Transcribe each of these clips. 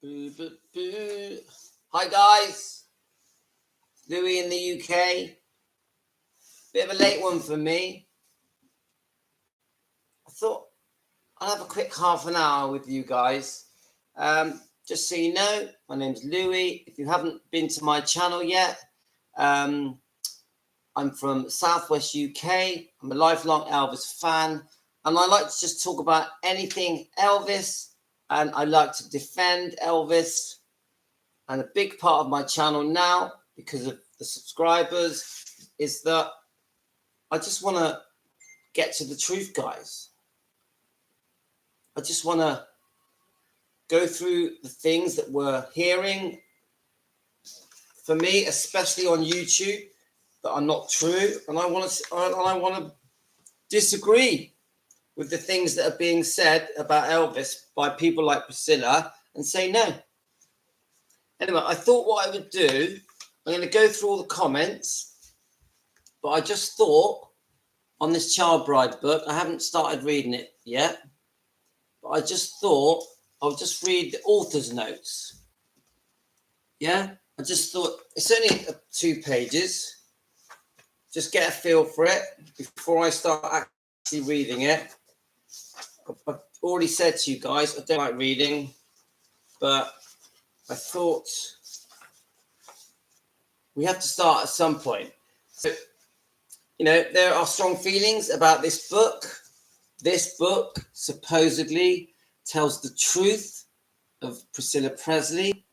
Boo, boo, boo. Hi guys, Louis in the UK. Bit of a late one for me. I thought I'll have a quick half an hour with you guys. Just so you know, my name's Louis. If you haven't been to my channel yet, I'm from Southwest UK. I'm a lifelong Elvis fan, and I like to just talk about anything Elvis, and I like to defend Elvis. And a big part of my channel now, because of the subscribers, is that I just want to get to the truth, guys. I just want to go through the things that we're hearing, for me, especially on YouTube, that are not true, and I want to disagree with the things that are being said about Elvis by people like Priscilla and say no. Anyway, I thought what I would do, I'm going to go through all the comments, but I just thought on this Child Bride book, I haven't started reading it yet, but I just thought I'll just read the author's notes. Yeah, I just thought it's only 2 pages. Just get a feel for it before I start actually reading it. I've already said to you guys, I don't like reading, but I thought we have to start at some point. So, you know, there are strong feelings about this book. This book supposedly tells the truth of Priscilla Presley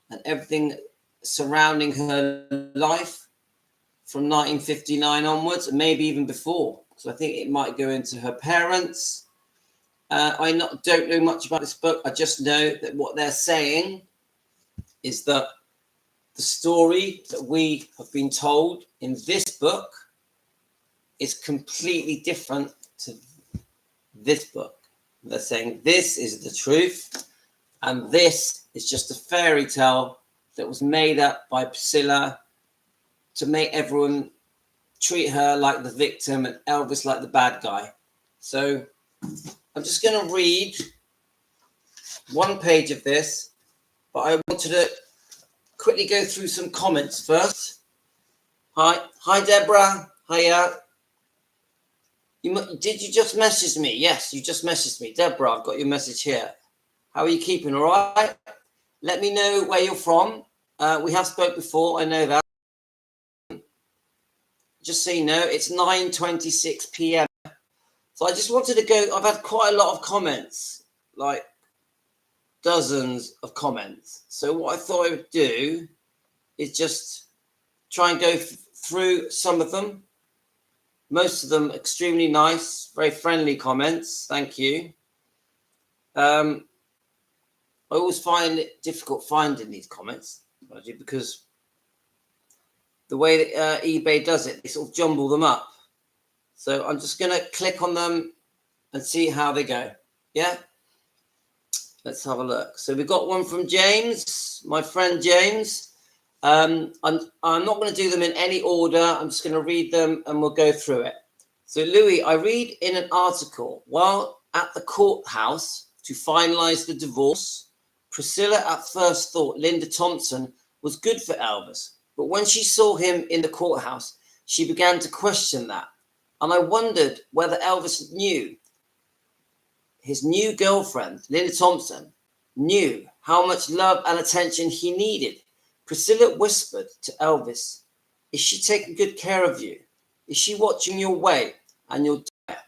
and everything surrounding her life from 1959 onwards, and maybe even before. So I think it might go into her parents. I don't know much about this book. I just know that what they're saying is that the story that we have been told in this book is completely different to this book. They're saying this is the truth, and this is just a fairy tale that was made up by Priscilla to make everyone treat her like the victim and Elvis like the bad guy. So I'm just going to read 1 page of this, but I wanted to quickly go through some comments first. Hi, Deborah. Hiya. Did you just message me? Yes, you just messaged me. Deborah, I've got your message here. How are you keeping? All right? Let me know where you're from. We have spoke before. I know that. Just so you know, it's 9:26 p.m. So I just wanted to go. I've had quite a lot of comments, like dozens of comments. So what I thought I would do is just try and go through some of them. Most of them extremely nice, very friendly comments. Thank you. I always find it difficult finding these comments because the way that eBay does it, they sort of jumble them up. So I'm just going to click on them and see how they go. Yeah? Let's have a look. So we've got one from James, my friend James. I'm not going to do them in any order. I'm just going to read them and we'll go through it. So Louis, I read in an article, while at the courthouse to finalize the divorce, Priscilla at first thought Linda Thompson was good for Elvis. But when she saw him in the courthouse, she began to question that. And I wondered whether Elvis knew his new girlfriend, Linda Thompson, knew how much love and attention he needed. Priscilla whispered to Elvis, "Is she taking good care of you? Is she watching your weight and your diet?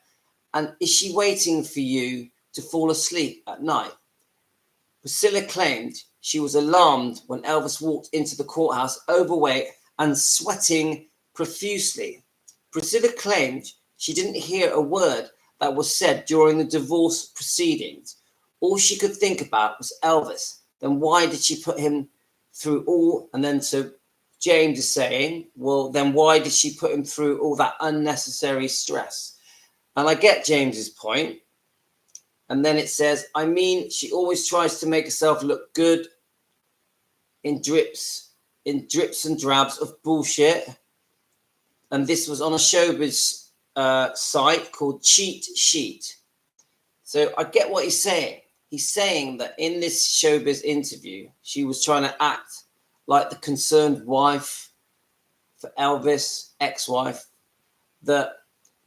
And is she waiting for you to fall asleep at night?" Priscilla claimed she was alarmed when Elvis walked into the courthouse overweight and sweating profusely. Priscilla claimed she didn't hear a word that was said during the divorce proceedings. All she could think about was Elvis. Then why did she put him through all? And then so James is saying, well, then why did she put him through all that unnecessary stress? And I get James's point. And then it says, I mean, she always tries to make herself look good in drips and drabs of bullshit. And this was on a showbiz site called Cheat Sheet. So I get what he's saying. he's saying that in this showbiz interview, she was trying to act like the concerned wife for Elvis, ex-wife, that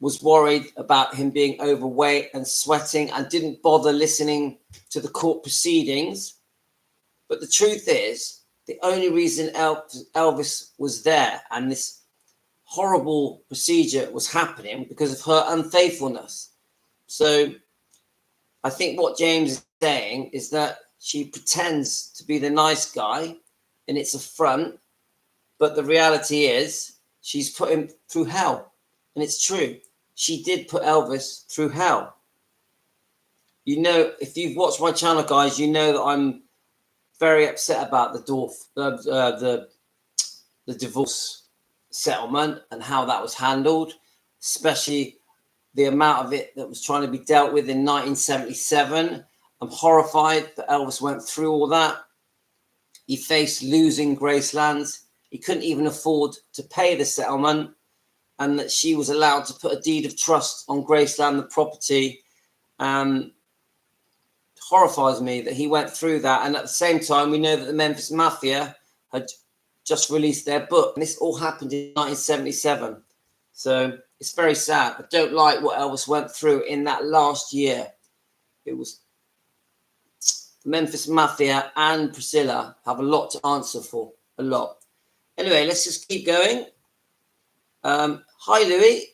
was worried about him being overweight and sweating and didn't bother listening to the court proceedings. But the truth is, the only reason Elvis was there and this horrible procedure was happening because of her unfaithfulness. So I think what James is saying is that she pretends to be the nice guy and it's a front, but the reality is she's put him through hell. And it's true. She did put Elvis through hell. You know, if you've watched my channel, guys, you know that I'm very upset about the divorce settlement and how that was handled, especially the amount of it that was trying to be dealt with in 1977. I'm horrified that Elvis went through all that. He faced losing Gracelands. He couldn't even afford to pay the settlement, and that she was allowed to put a deed of trust on Graceland, the property. Horrifies me that he went through that. And at the same time, we know that the Memphis Mafia had just released their book. And this all happened in 1977. So it's very sad. I don't like what Elvis went through in that last year. It was the Memphis Mafia and Priscilla have a lot to answer for. A lot. Anyway, let's just keep going. Hi, Louis.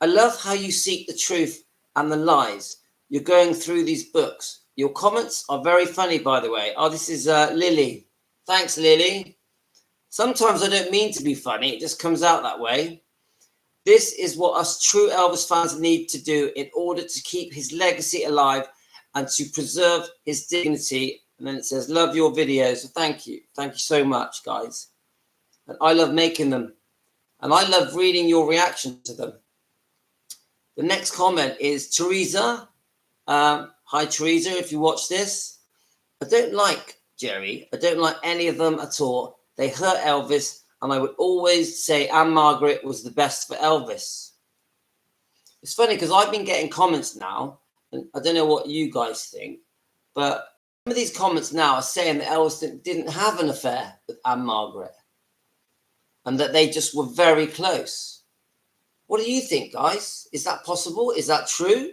I love how you seek the truth and the lies. You're going through these books. Your comments are very funny, by the way. Oh, this is Lily. Thanks, Lily. Sometimes I don't mean to be funny. It just comes out that way. This is what us true Elvis fans need to do in order to keep his legacy alive and to preserve his dignity. And then it says, love your videos. So thank you. Thank you so much, guys. And I love making them. And I love reading your reaction to them. The next comment is Teresa. Hi, Teresa, if you watch this. I don't like Jerry. I don't like any of them at all. They hurt Elvis, and I would always say Anne Margaret was the best for Elvis. It's funny because I've been getting comments now, and I don't know what you guys think, but some of these comments now are saying that Elvis didn't have an affair with Anne Margaret and that they just were very close. What do you think, guys? Is that possible? Is that true?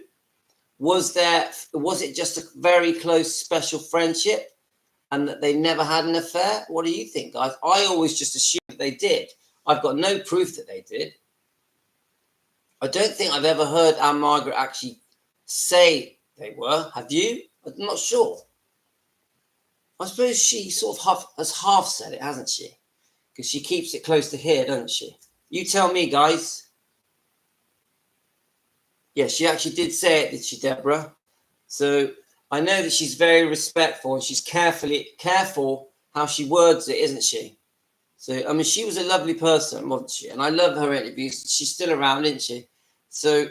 Was it just a very close, special friendship and that they never had an affair? What do you think, guys? I always just assumed that they did. I've got no proof that they did. I don't think I've ever heard Anne Margaret actually say they were. Have you? I'm not sure. I suppose she sort of has half said it, hasn't she? Because she keeps it close to here, doesn't she? You tell me, guys. Yeah, she actually did say it, did she, Deborah? So I know that she's very respectful and she's careful how she words it, isn't she? So, I mean, she was a lovely person, wasn't she? And I love her interviews. She's still around, isn't she? So,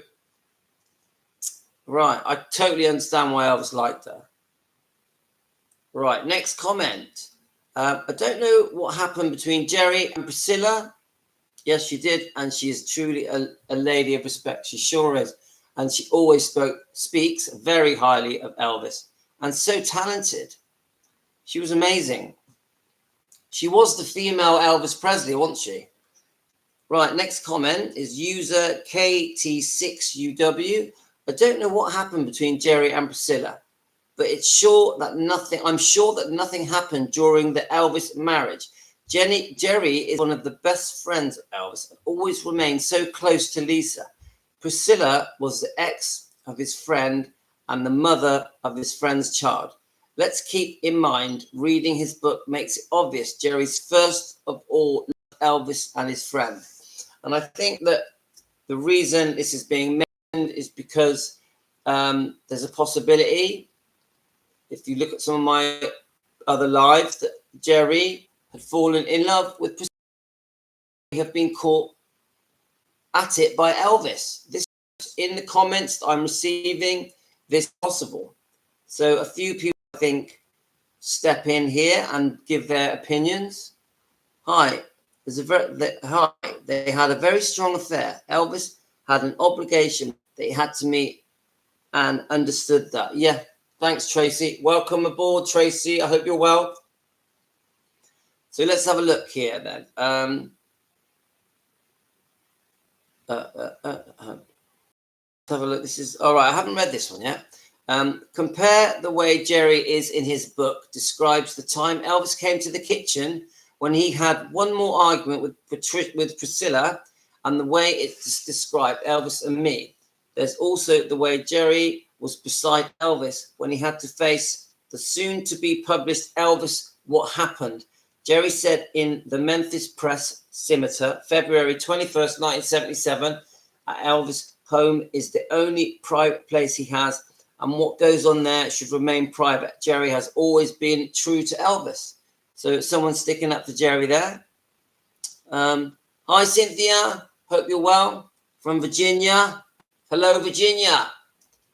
right, I totally understand why Elvis liked her. Right, next comment. I don't know what happened between Jerry and Priscilla. Yes, she did. And she is truly a lady of respect. She sure is. And she always speaks very highly of Elvis. And so talented. She was amazing. She was the female Elvis Presley, wasn't she? Right, next comment is user KT6UW. I don't know what happened between Jerry and Priscilla, but I'm sure that nothing happened during the Elvis marriage. Jerry is one of the best friends of Elvis and always remained so close to Lisa. Priscilla was the ex of his friend and the mother of his friend's child. Let's keep in mind, reading his book makes it obvious Jerry's first of all Elvis and his friend. And I think that the reason this is being mentioned is because there's a possibility, if you look at some of my other lives, that Jerry had fallen in love with Priscilla. They have been caught at it by Elvis. This in the comments that I'm receiving, this is possible. So a few people, I think, step in here and give their opinions. Hi, they had a very strong affair. Elvis had an obligation that he had to meet and understood that. Yeah, Thanks, Tracy. Welcome aboard, Tracy. I hope you're well. So let's have a look here then. Let's have a look. This is all right. I haven't read this one yet. Compare the way Jerry is in his book describes the time Elvis came to the kitchen when he had one more argument with Priscilla, and the way it's described Elvis and me. There's also the way Jerry was beside Elvis when he had to face the soon-to-be published Elvis What Happened. Jerry said in the Memphis Press Scimitar, February 21st, 1977, Elvis' home is the only private place he has, and what goes on there should remain private. Jerry has always been true to Elvis. So someone's sticking up for Jerry there. Hi, Cynthia. Hope you're well. From Virginia. Hello, Virginia.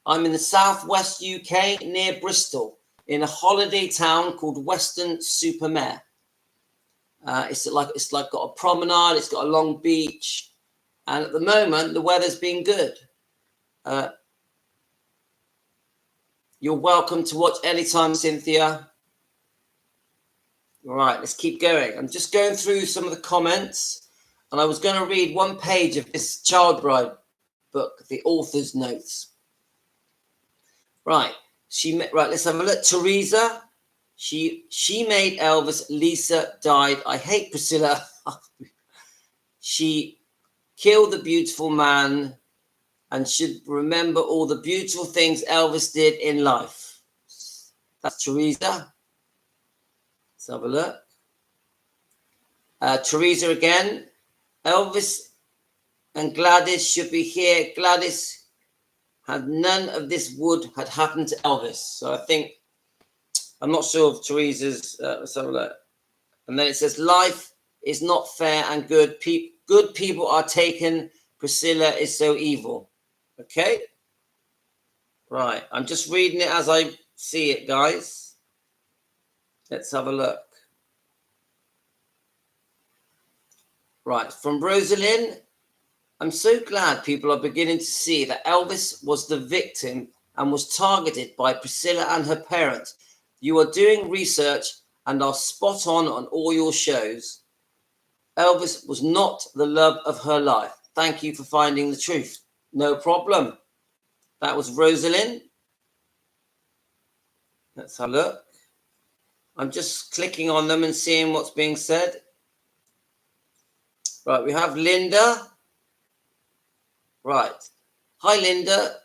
I'm in the southwest UK near Bristol in a holiday town called Weston-super-Mare. It's like got a promenade. It's got a long beach. And at the moment, the weather's been good. You're welcome to watch anytime, Cynthia. All right, let's keep going. I'm just going through some of the comments, and I was going to read one page of this Child Bride book, the author's notes. Right, let's have a look. Teresa, she made Elvis. Lisa died. I hate Priscilla. She killed the beautiful man and should remember all the beautiful things Elvis did in life. That's Teresa. Let's have a look. Teresa again. Elvis and Gladys should be here. Gladys had none of this had happened to Elvis. So I think, I'm not sure of Teresa's. Let's have a look. And then it says, life is not fair and good. Good people are taken. Priscilla is so evil. Okay. Right. I'm just reading it as I see it, guys. Let's have a look. Right. From Rosalind, I'm so glad people are beginning to see that Elvis was the victim and was targeted by Priscilla and her parents. You are doing research and are spot on all your shows. Elvis was not the love of her life. Thank you for finding the truth. No problem. That was Rosalind. Let's have a look. I'm just clicking on them and seeing what's being said. Right, we have Linda. Right. Hi, Linda.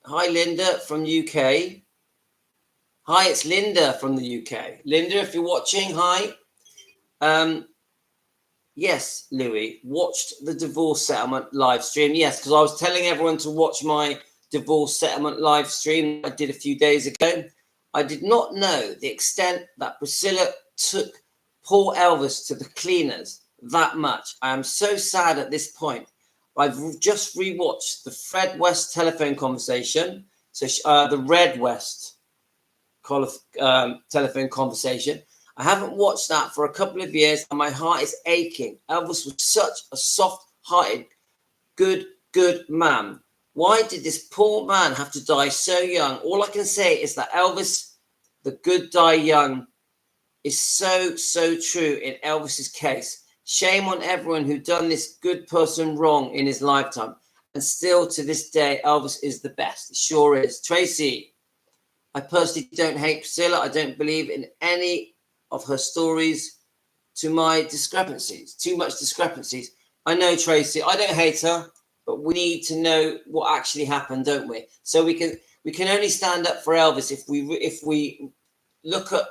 Hi, Linda from UK. Hi, it's Linda from the UK. Linda, if you're watching, hi. Yes, Louis, watched the divorce settlement live stream. Yes, because I was telling everyone to watch my divorce settlement live stream I did a few days ago. I did not know the extent that Priscilla took poor Elvis to the cleaners that much. I am so sad at this point. I've just rewatched the Fred West telephone conversation. So the Red West telephone conversation. I haven't watched that for a couple of years and my heart is aching. Elvis was such a soft-hearted, good man. Why did this poor man have to die so young? All I can say is that Elvis, the good die young, is so true in Elvis's case. Shame on everyone who done this good person wrong in his lifetime. And still to this day, Elvis is the best. It sure is. Tracy, I personally don't hate Priscilla. I don't believe in any of her stories. Too much discrepancies. I know, Tracy, I don't hate her, but we need to know what actually happened, don't we? So we can only stand up for Elvis if we look at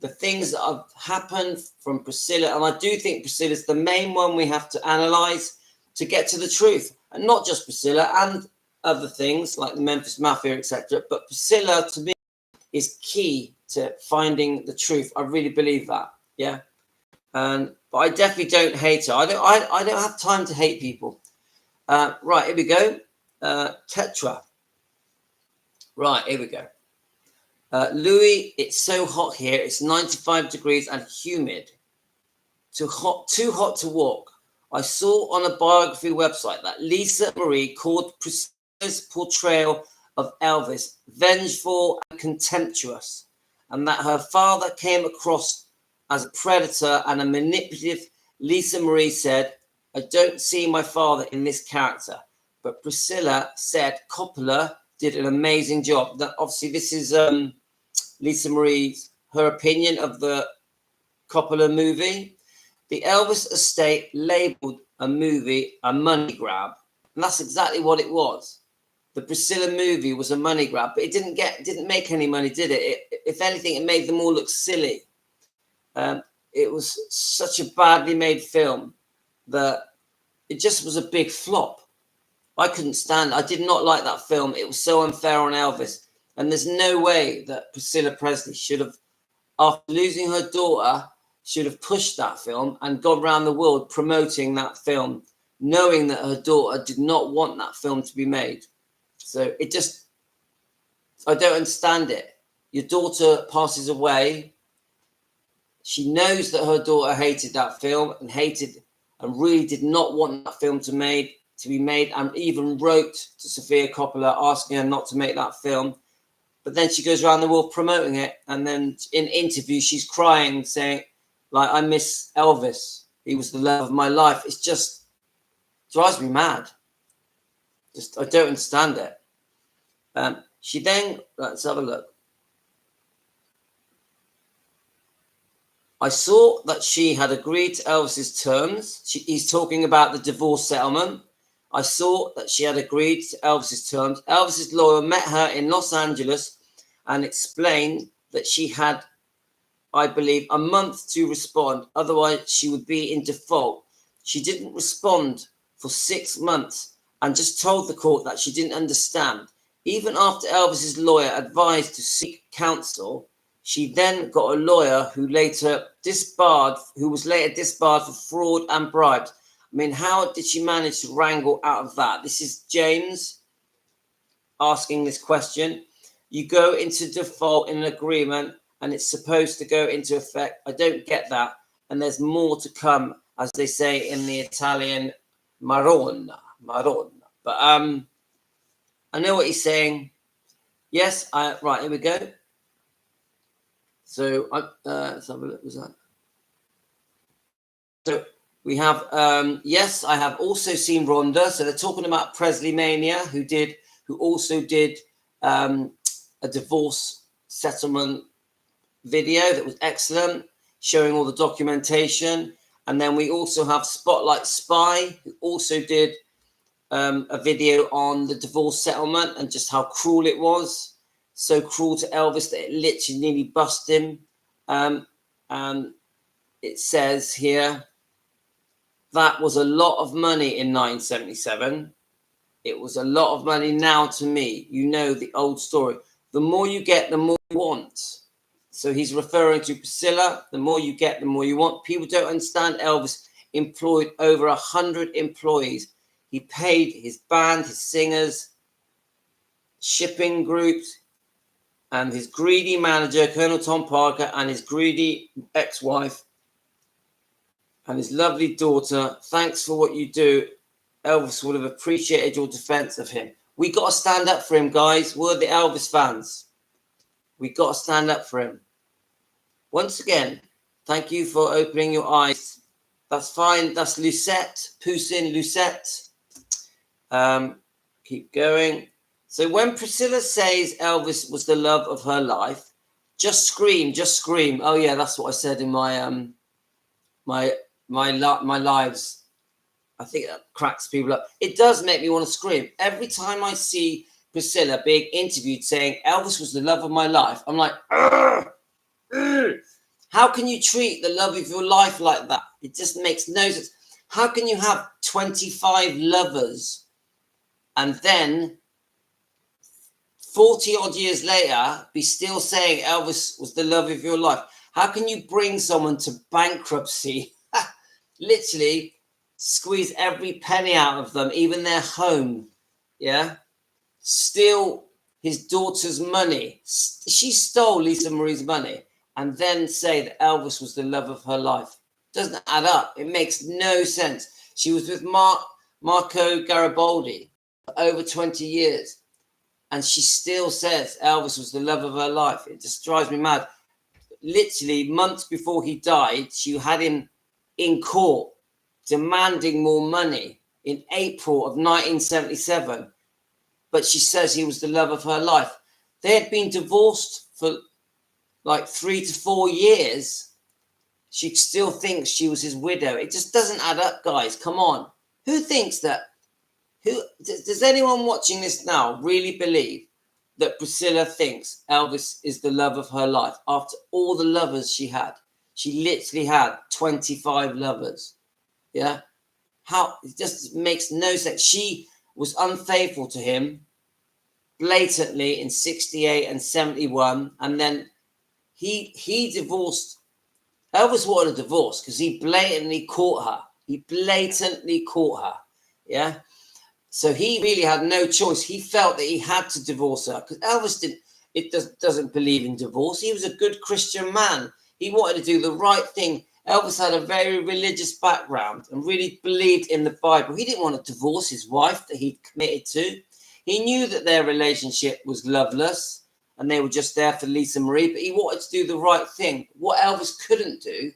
the things that have happened from Priscilla. And I do think Priscilla's the main one we have to analyze to get to the truth. And not just Priscilla and other things like the Memphis Mafia, etc. But Priscilla, to me, is key to finding the truth. I really believe that. Yeah. But I definitely don't hate her. I don't have time to hate people. Right, here we go. Tetra. Right, here we go. Louis, it's so hot here. It's 95 degrees and humid. Too hot to walk. I saw on a biography website that Lisa Marie called Priscilla's portrayal of Elvis, vengeful and contemptuous, and that her father came across as a predator and a manipulative. Lisa Marie said, "I don't see my father in this character." But Priscilla said Coppola did an amazing job. That obviously this is Lisa Marie's, her opinion of the Coppola movie. The Elvis estate labeled a movie a money grab, and that's exactly what it was. The Priscilla movie was a money grab, but it didn't make any money, did it? If anything, it made them all look silly. It was such a badly made film that it just was a big flop. I couldn't stand it. I did not like that film. It was so unfair on Elvis. And there's no way that Priscilla Presley should have, after losing her daughter, should have pushed that film and gone around the world promoting that film, knowing that her daughter did not want that film to be made. So it just, I don't understand it. Your daughter passes away. She knows that her daughter hated that film and really did not want that film to be made, and even wrote to Sofia Coppola asking her not to make that film. But then she goes around the world promoting it, and then in interviews she's crying, saying, like, "I miss Elvis. He was the love of my life." It's just drives me mad. I don't understand it. She then, let's have a look. I saw that she had agreed to Elvis's terms. He's talking about the divorce settlement. I saw that she had agreed to Elvis's terms. Elvis's lawyer met her in Los Angeles and explained that she had, I believe, a month to respond. Otherwise, she would be in default. She didn't respond for 6 months and just told the court that she didn't understand. Even after Elvis's lawyer advised to seek counsel, she then got a lawyer who was later disbarred for fraud and bribes. I mean, how did she manage to wrangle out of that? This is James asking this question. You go into default in an agreement and it's supposed to go into effect. I don't get that. And there's more to come, as they say in the Italian, Maronna. But I know what he's saying. Yes, right, here we go. So let's have a look. Was that? So we have yes, I have also seen Rhonda. So they're talking about Presley Mania, who also did a divorce settlement video that was excellent, showing all the documentation. And then we also have Spotlight Spy, who also did a video on the divorce settlement and just how cruel it was. So cruel to Elvis that it literally nearly bust him. And it says here, that was a lot of money in 1977. It was a lot of money now to me. You know the old story. The more you get, the more you want. So he's referring to Priscilla. The more you get, the more you want. People don't understand Elvis employed over 100 employees. He paid his band, his singers, shipping groups, and his greedy manager, Colonel Tom Parker, and his greedy ex-wife, and his lovely daughter. Thanks for what you do. Elvis would have appreciated your defense of him. We got to stand up for him, guys. We're the Elvis fans. We got to stand up for him. Once again, thank you for opening your eyes. That's fine. That's Lucette. Poussin Lucette. Keep going. So when Priscilla says Elvis was the love of her life, just scream, just scream. Oh yeah, that's what I said in my my lives. I think that cracks people up. It does make me want to scream. Every time I see Priscilla being interviewed saying Elvis was the love of my life, I'm like, "Ugh, ugh." How can you treat the love of your life like that? It just makes no sense. How can you have 25 lovers and then 40 odd years later be still saying Elvis was the love of your life? How can you bring someone to bankruptcy? Literally squeeze every penny out of them, even their home. Yeah. Steal his daughter's money. She stole Lisa Marie's money and then say that Elvis was the love of her life. Doesn't add up. It makes no sense. She was with Marco Garibaldi for over 20 years. and she still says Elvis was the love of her life. It just drives me mad. Literally months before he died, she had him in court demanding more money in April of 1977. But she says he was the love of her life. They had been divorced for like 3 to 4 years. She still thinks she was his widow. It just doesn't add up, guys. Come on. Who thinks that? Does anyone watching this now really believe that Priscilla thinks Elvis is the love of her life after all the lovers she had? She literally had 25 lovers. Yeah. How? It just makes no sense. She was unfaithful to him blatantly in 68 and 71. And then he divorced. Elvis wanted a divorce because he blatantly caught her. He blatantly caught her. Yeah. So he really had no choice. He felt that he had to divorce her because Elvis doesn't believe in divorce. He was a good Christian man. He wanted to do the right thing. Elvis had a very religious background and really believed in the Bible. He didn't want to divorce his wife that he'd committed to. He knew that their relationship was loveless and they were just there for Lisa Marie, but he wanted to do the right thing. What Elvis couldn't do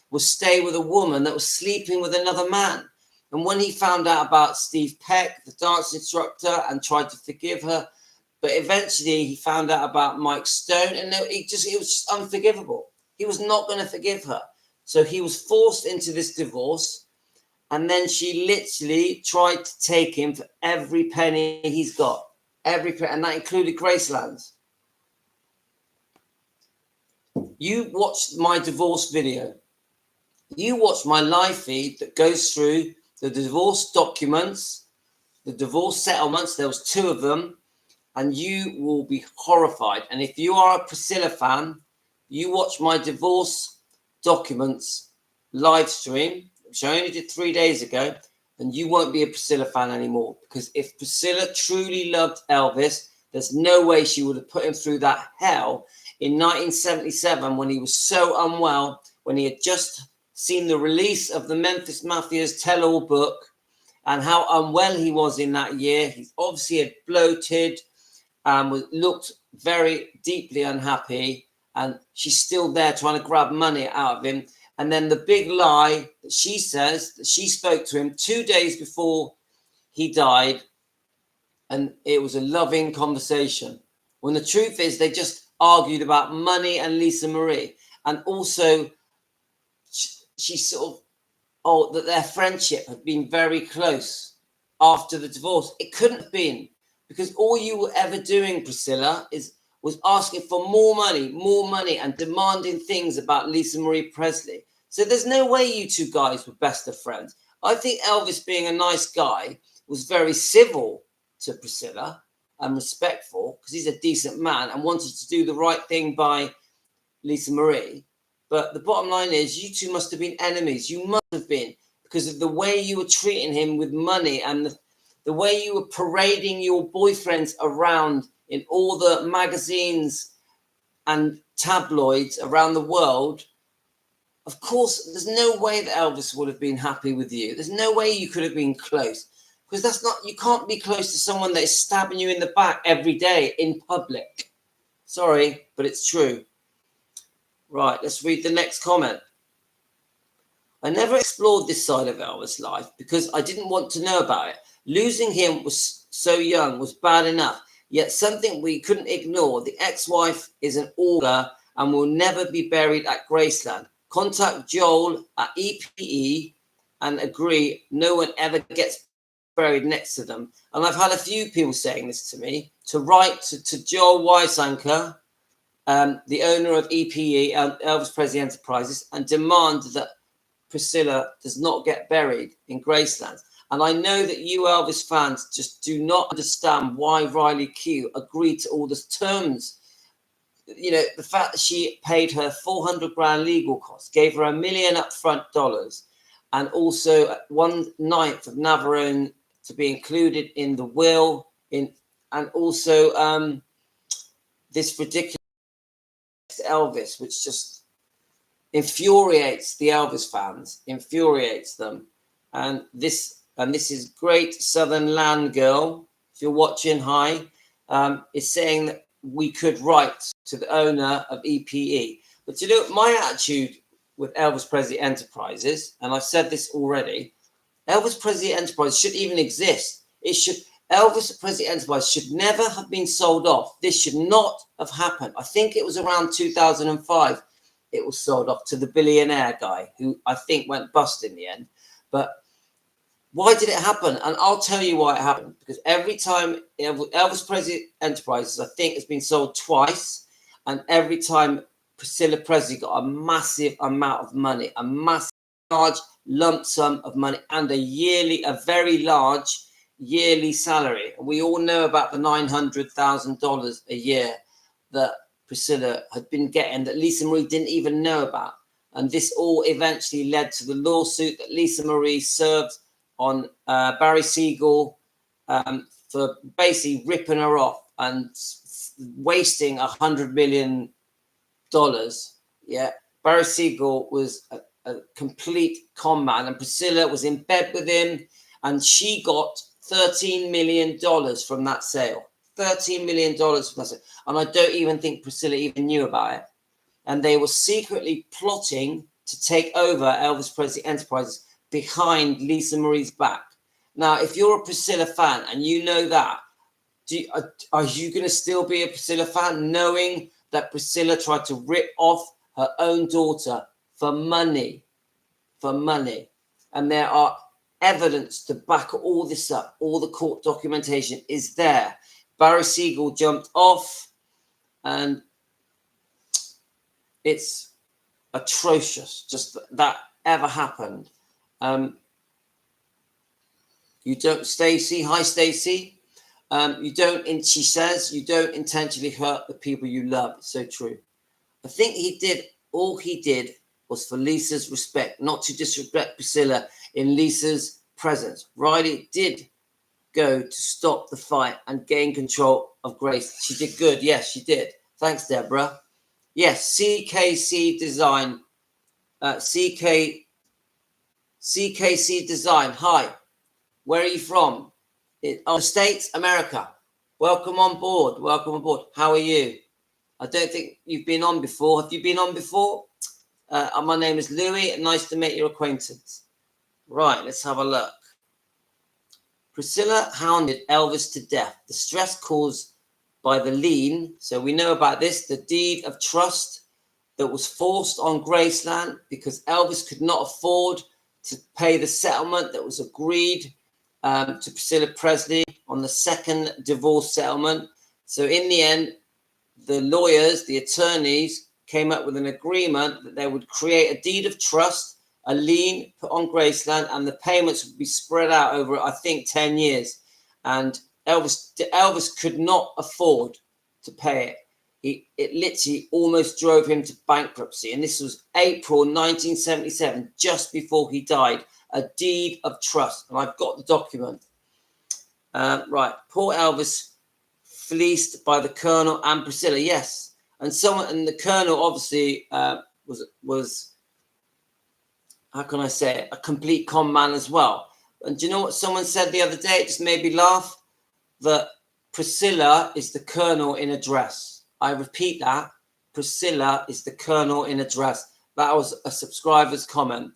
was stay with a woman that was sleeping with another man. And when he found out about Steve Peck, the dance instructor, and tried to forgive her, but eventually he found out about Mike Stone, and it was just unforgivable. He was not going to forgive her. So he was forced into this divorce, and then she literally tried to take him for every penny he's got. Every penny, and that included Graceland's. You watched my divorce video. You watched my live feed that goes through the divorce documents, the divorce settlements. There was 2 of them, and you will be horrified. And if you are a Priscilla fan, you watch my divorce documents live stream, which I only did 3 days ago, and you won't be a Priscilla fan anymore. Because if Priscilla truly loved Elvis, there's no way she would have put him through that hell in 1977 when he was so unwell, when he had just seen the release of the Memphis Mafia's tell-all book and how unwell he was in that year. He obviously had bloated and looked very deeply unhappy, and she's still there trying to grab money out of him. And then the big lie that she says that she spoke to him 2 days before he died, and it was a loving conversation. When the truth is they just argued about money and Lisa Marie. And also she sort of, that their friendship had been very close after the divorce. It couldn't have been, because all you were ever doing, Priscilla, was asking for more money and demanding things about Lisa Marie Presley. So there's no way you 2 guys were best of friends. I think Elvis, being a nice guy, was very civil to Priscilla and respectful because he's a decent man and wanted to do the right thing by Lisa Marie. But the bottom line is you 2 must have been enemies. You must have been, because of the way you were treating him with money and the way you were parading your boyfriends around in all the magazines and tabloids around the world. Of course, there's no way that Elvis would have been happy with you. There's no way you could have been close, because you can't be close to someone that is stabbing you in the back every day in public. Sorry, but it's true. Right, let's read the next comment. I never explored this side of Elvis' life because I didn't want to know about it. Losing him was so young was bad enough, yet something we couldn't ignore. The ex-wife is an auger and will never be buried at Graceland. Contact Joel at EPE and agree no one ever gets buried next to them. And I've had a few people saying this to me, to write to Joel Weisanker, the owner of EPE, Elvis Presley Enterprises, and demand that Priscilla does not get buried in Graceland. And I know that you Elvis fans just do not understand why Riley Q agreed to all the terms. You know, the fact that she paid her $400,000 legal costs, gave her $1 million upfront dollars, and also 1/9 of Navarone to be included in the will, and also this ridiculous Elvis, which just infuriates the Elvis fans, infuriates them. And this is Great Southern Land Girl. If you're watching, hi. is saying that we could write to the owner of EPE. But you know, my attitude with Elvis Presley Enterprises, and I've said this already, Elvis Presley Enterprises shouldn't even exist. Elvis Presley Enterprise should never have been sold off. This should not have happened. I think it was around 2005 it was sold off to the billionaire guy who I think went bust in the end. But why did it happen? And I'll tell you why it happened. Because every time Elvis Presley Enterprises, I think, has been sold twice. And every time Priscilla Presley got a massive amount of money, a massive large lump sum of money, and a very large yearly salary. We all know about the $900,000 a year that Priscilla had been getting that Lisa Marie didn't even know about. And this all eventually led to the lawsuit that Lisa Marie served on Barry Siegel for basically ripping her off and wasting $100 million. Yeah, Barry Siegel was a complete con man, and Priscilla was in bed with him, and she got $13 million from that sale. $13 million from that sale. And I don't even think Priscilla even knew about it. And they were secretly plotting to take over Elvis Presley Enterprises behind Lisa Marie's back. Now, if you're a Priscilla fan and you know that, are you going to still be a Priscilla fan knowing that Priscilla tried to rip off her own daughter for money? For money. And there are evidence to back all this up. All the court documentation is there. Barry Siegel jumped off, and it's atrocious just that ever happened. You don't, Stacey. Hi, Stacey. She says, you don't intentionally hurt the people you love. It's so true. I think all he did was for Lisa's respect, not to disrespect Priscilla in Lisa's presence. Riley did go to stop the fight and gain control of Grace. She did good. Yes, she did. Thanks, Deborah. Yes, CKC Design. CKC Design. Hi. Where are you from? States, America. Welcome on board. Welcome on board. How are you? I don't think you've been on before. Have you been on before? My name is Louis. Nice to make your acquaintance. Right, let's have a look. Priscilla hounded Elvis to death. The stress caused by the lien. So we know about this, the deed of trust that was forced on Graceland because Elvis could not afford to pay the settlement that was agreed to Priscilla Presley on the second divorce settlement. So in the end, the lawyers, the attorneys, came up with an agreement that they would create a deed of trust, a lien put on Graceland, and the payments would be spread out over, I think, 10 years. And Elvis could not afford to pay it. It literally almost drove him to bankruptcy. And this was April 1977, just before he died. A deed of trust. And I've got the document. Right. Poor Elvis fleeced by the Colonel and Priscilla. Yes. And the Colonel obviously was how can I say it, a complete con man as well. And do you know what someone said the other day? It just made me laugh. That Priscilla is the Colonel in a dress. I repeat that. Priscilla is the Colonel in a dress. That was a subscriber's comment.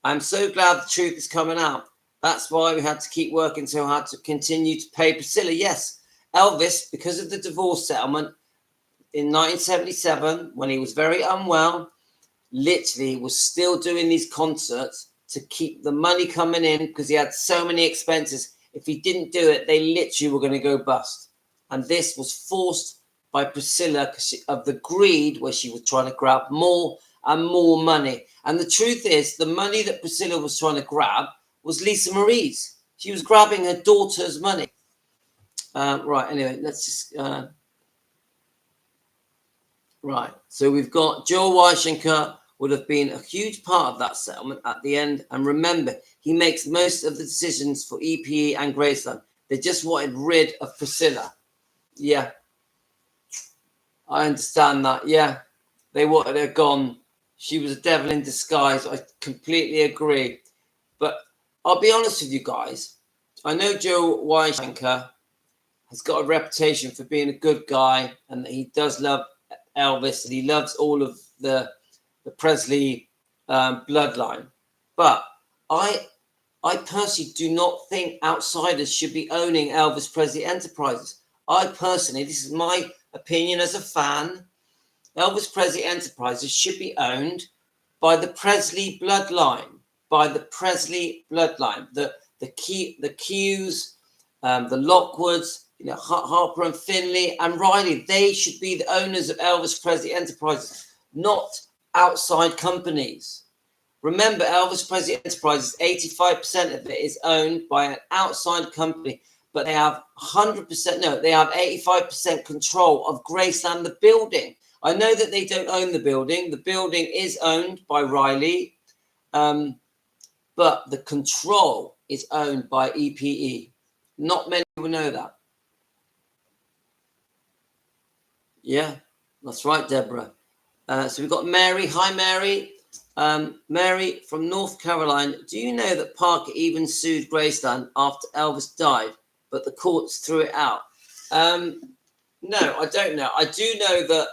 I'm so glad the truth is coming out. That's why we had to keep working so hard to continue to pay Priscilla. Yes, Elvis, because of the divorce settlement in 1977, when he was very unwell, literally was still doing these concerts to keep the money coming in because he had so many expenses. If he didn't do it, they literally were going to go bust. And this was forced by Priscilla because of the greed where she was trying to grab more and more money. And the truth is, the money that Priscilla was trying to grab was Lisa Marie's. She was grabbing her daughter's money. Right, anyway, let's just... Right, so we've got Joel Weishenker would have been a huge part of that settlement at the end. And remember, he makes most of the decisions for EPE and Graceland. They just wanted rid of Priscilla. Yeah, I understand that. Yeah, they wanted her gone. She was a devil in disguise. I completely agree. But I'll be honest with you guys. I know Joe Weishenker has got a reputation for being a good guy, and he does love Elvis, and he loves all of the Presley bloodline. But I personally do not think outsiders should be owning Elvis Presley Enterprises. I personally, this is my opinion as a fan, Elvis Presley Enterprises should be owned by the Presley bloodline, the Qs, the Lockwoods, Harper and Finley and Riley. They should be the owners of Elvis Presley Enterprises, not outside companies. Remember, Elvis Presley Enterprises, 85% of it is owned by an outside company, but they have 85% control of Graceland, the building. I know that they don't own the building. The building is owned by Riley, but the control is owned by EPE. Not many people know that. Yeah, that's right, Deborah. So we've got Mary. Hi, Mary. Mary from North Carolina. Do you know that Parker even sued Graceland after Elvis died, but the courts threw it out? No, I don't know. I do know that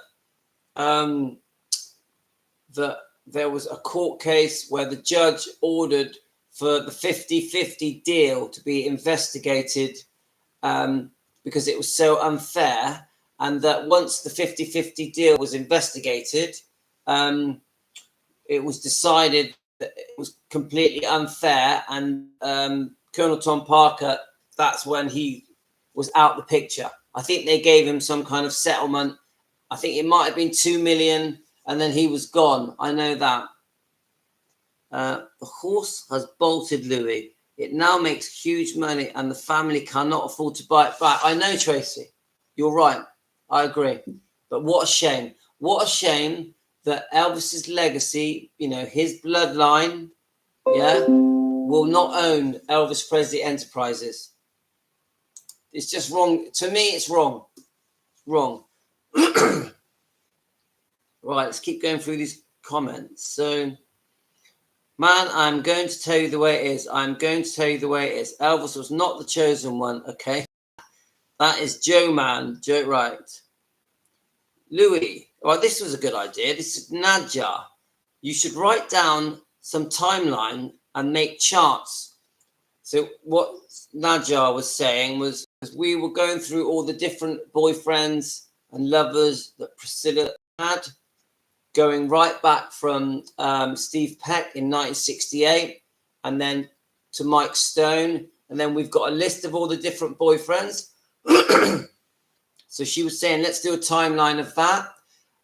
that there was a court case where the judge ordered for the 50-50 deal to be investigated because it was so unfair, and that once the 50-50 deal was investigated, it was decided that it was completely unfair, and Colonel Tom Parker, that's when he was out the picture. I think they gave him some kind of settlement. I think it might have been $2 million, and then he was gone. I know that. The horse has bolted, Louis. It now makes huge money, and the family cannot afford to buy it back. I know, Tracy. You're right. I agree. But what a shame. What a shame that Elvis's legacy, his bloodline, will not own Elvis Presley Enterprises. It's just wrong. To me, it's wrong. Wrong. Right, let's keep going through these comments. So, man, I'm going to tell you the way it is. Elvis was not the chosen one, okay? That is Joe, man. Joe, right. Louis, well, this was a good idea. This is Nadja. You should write down some timeline and make charts. So what Nadja was saying was we were going through all the different boyfriends and lovers that Priscilla had, going right back from Steve Peck in 1968 and then to Mike Stone. And then we've got a list of all the different boyfriends. So she was saying, let's do a timeline of that.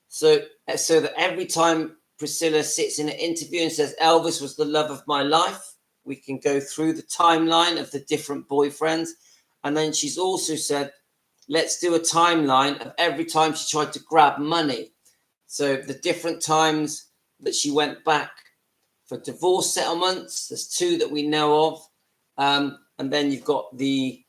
So that every time Priscilla sits in an interview and says, Elvis was the love of my life, we can go through the timeline of the different boyfriends. And then she's also said, let's do a timeline of every time she tried to grab money. So the different times that she went back for divorce settlements, there's 2 that we know of. And then you've got the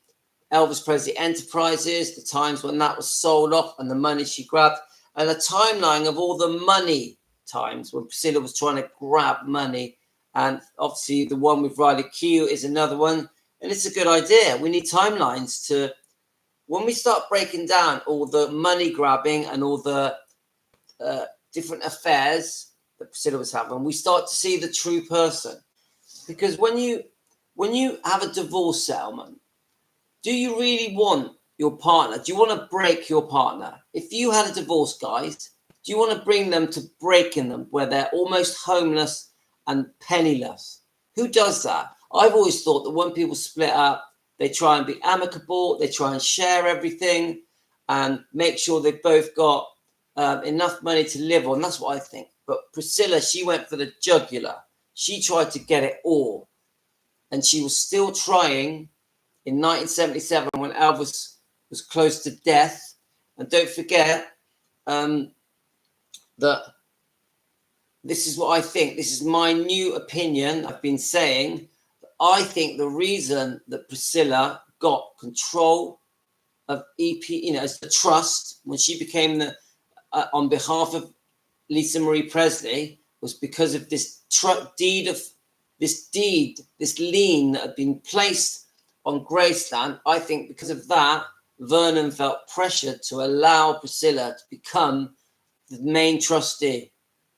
Elvis Presley Enterprises, the times when that was sold off and the money she grabbed, and a timeline of all the money times when Priscilla was trying to grab money. And obviously the one with Riley Q is another one. And it's a good idea. We need timelines to, when we start breaking down all the money grabbing and all the different affairs that Priscilla was having, we start to see the true person. Because when you have a divorce settlement, do you really want your partner? Do you want to break your partner? If you had a divorce, guys, do you want to bring them to breaking them where they're almost homeless and penniless? Who does that? I've always thought that when people split up, they try and be amicable, they try and share everything and make sure they've both got enough money to live on. That's what I think. But Priscilla, she went for the jugular. She tried to get it all. And she was still trying in 1977 when Elvis was close to death. And don't forget that this is what I think. This is my new opinion. I've been saying, I think the reason that Priscilla got control of EP, as the trust, when she became the, on behalf of Lisa Marie Presley, was because of this lien that had been placed on Graceland. I think because of that, Vernon felt pressured to allow Priscilla to become the main trustee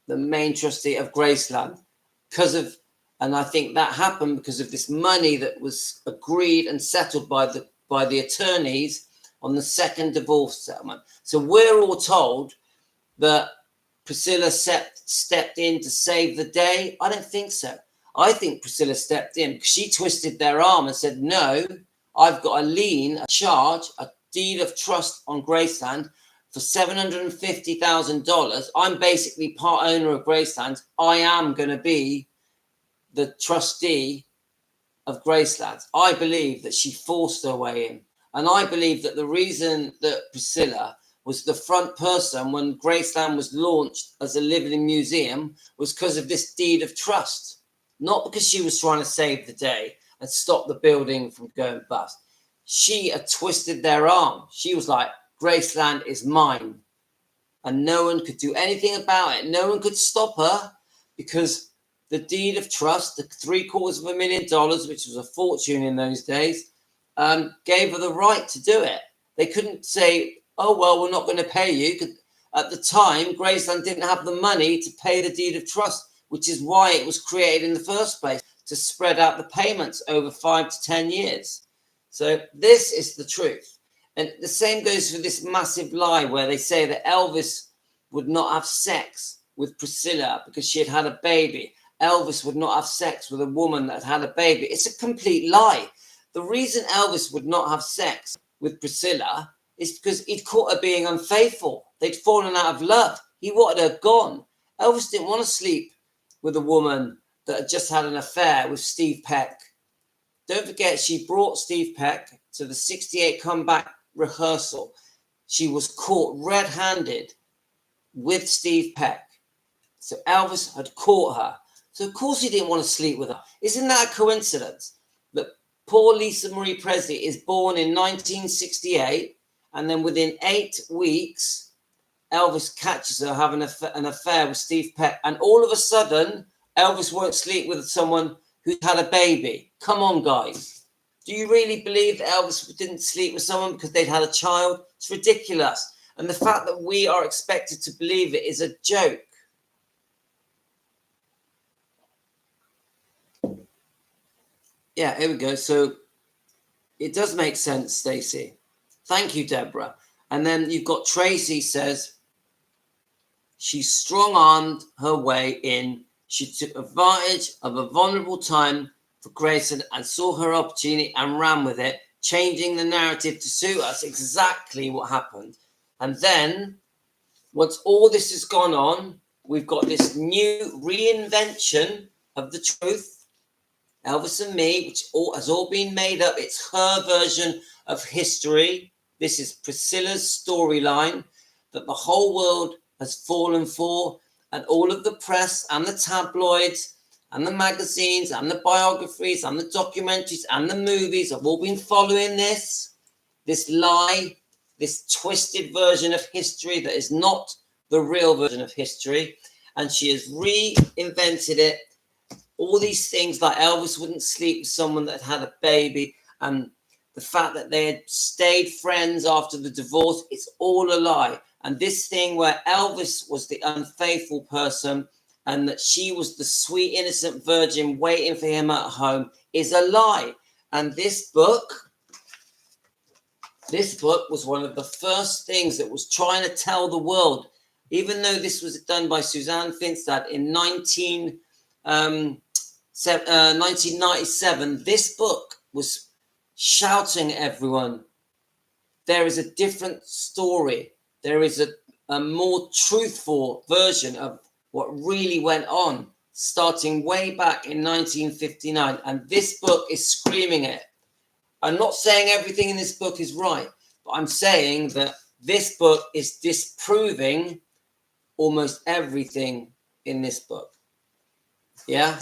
of Graceland because of, and I think that happened because of this money that was agreed and settled by the attorneys on the second divorce settlement. So we're all told that Priscilla stepped in to save the day. I don't think so. I think Priscilla stepped in because she twisted their arm and said, no, I've got a lien, a charge, a deed of trust on Graceland for $750,000. I'm basically part owner of Graceland. I am going to be the trustee of Graceland. I believe that she forced her way in. And I believe that the reason that Priscilla was the front person when Graceland was launched as a living museum was because of this deed of trust, not because she was trying to save the day and stop the building from going bust. She had twisted their arm. She was like, Graceland is mine. And no one could do anything about it. No one could stop her because the deed of trust, the $750,000, which was a fortune in those days, gave her the right to do it. They couldn't say, oh, well, we're not going to pay you. At the time, Graceland didn't have the money to pay the deed of trust, which is why it was created in the first place, to spread out the payments over 5 to 10 years. So this is the truth. And the same goes for this massive lie where they say that Elvis would not have sex with Priscilla because she had had a baby. Elvis would not have sex with a woman that had a baby. It's a complete lie. The reason Elvis would not have sex with Priscilla is because he'd caught her being unfaithful. They'd fallen out of love. He wanted her gone. Elvis didn't want to sleep with a woman that had just had an affair with Steve Peck. Don't forget, she brought Steve Peck to the 68 comeback rehearsal. She was caught red-handed with Steve Peck. So Elvis had caught her. So of course he didn't want to sleep with her. Isn't that a coincidence that poor Lisa Marie Presley is born in 1968 and then within 8 weeks, Elvis catches her having an affair with Steve Peck, and all of a sudden, Elvis won't sleep with someone who's had a baby? Come on, guys. Do you really believe that Elvis didn't sleep with someone because they'd had a child? It's ridiculous. And the fact that we are expected to believe it is a joke. Yeah, here we go. So it does make sense, Stacey. Thank you, Deborah. And then you've got Tracy says, she strong-armed her way in. She took advantage of a vulnerable time for Grayson and saw her opportunity and ran with it, changing the narrative to suit us. Exactly what happened. And then, once all this has gone on, we've got this new reinvention of the truth, Elvis and me, which has all been made up. It's her version of history. This is Priscilla's storyline that the whole world has fallen for, and all of the press and the tabloids and the magazines and the biographies and the documentaries and the movies have all been following this lie, this twisted version of history that is not the real version of history. And she has reinvented it. All these things like Elvis wouldn't sleep with someone that had a baby, and the fact that they had stayed friends after the divorce, it's all a lie. And this thing where Elvis was the unfaithful person and that she was the sweet, innocent virgin waiting for him at home is a lie. And this book was one of the first things that was trying to tell the world, even though this was done by Suzanne Finstad in 1997, this book was shouting at everyone, there is a different story. There is a more truthful version of what really went on, starting way back in 1959. And this book is screaming it. I'm not saying everything in this book is right, but I'm saying that this book is disproving almost everything in this book. Yeah?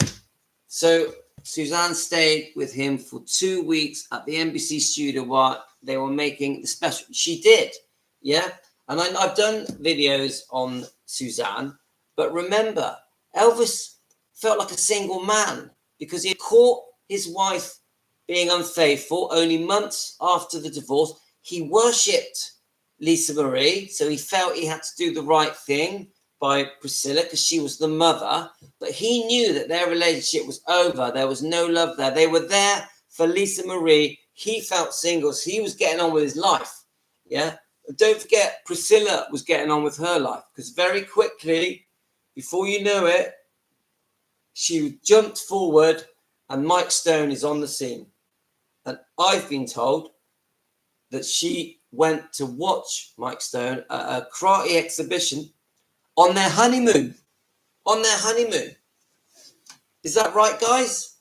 So Suzanne stayed with him for 2 weeks at the NBC studio while they were making the special. She did. Yeah? And I've done videos on Suzanne, but remember, Elvis felt like a single man because he had caught his wife being unfaithful only months after the divorce. he worshipped Lisa Marie, so he felt he had to do the right thing by Priscilla because she was the mother, but he knew that their relationship was over. There was no love there. They were there for Lisa Marie. He felt single, so he was getting on with his life. Yeah. But don't forget, Priscilla was getting on with her life because very quickly, before you know it, she jumped forward and Mike Stone is on the scene. And I've been told that she went to watch Mike Stone at a karate exhibition on their honeymoon. On their honeymoon. Is that right, guys?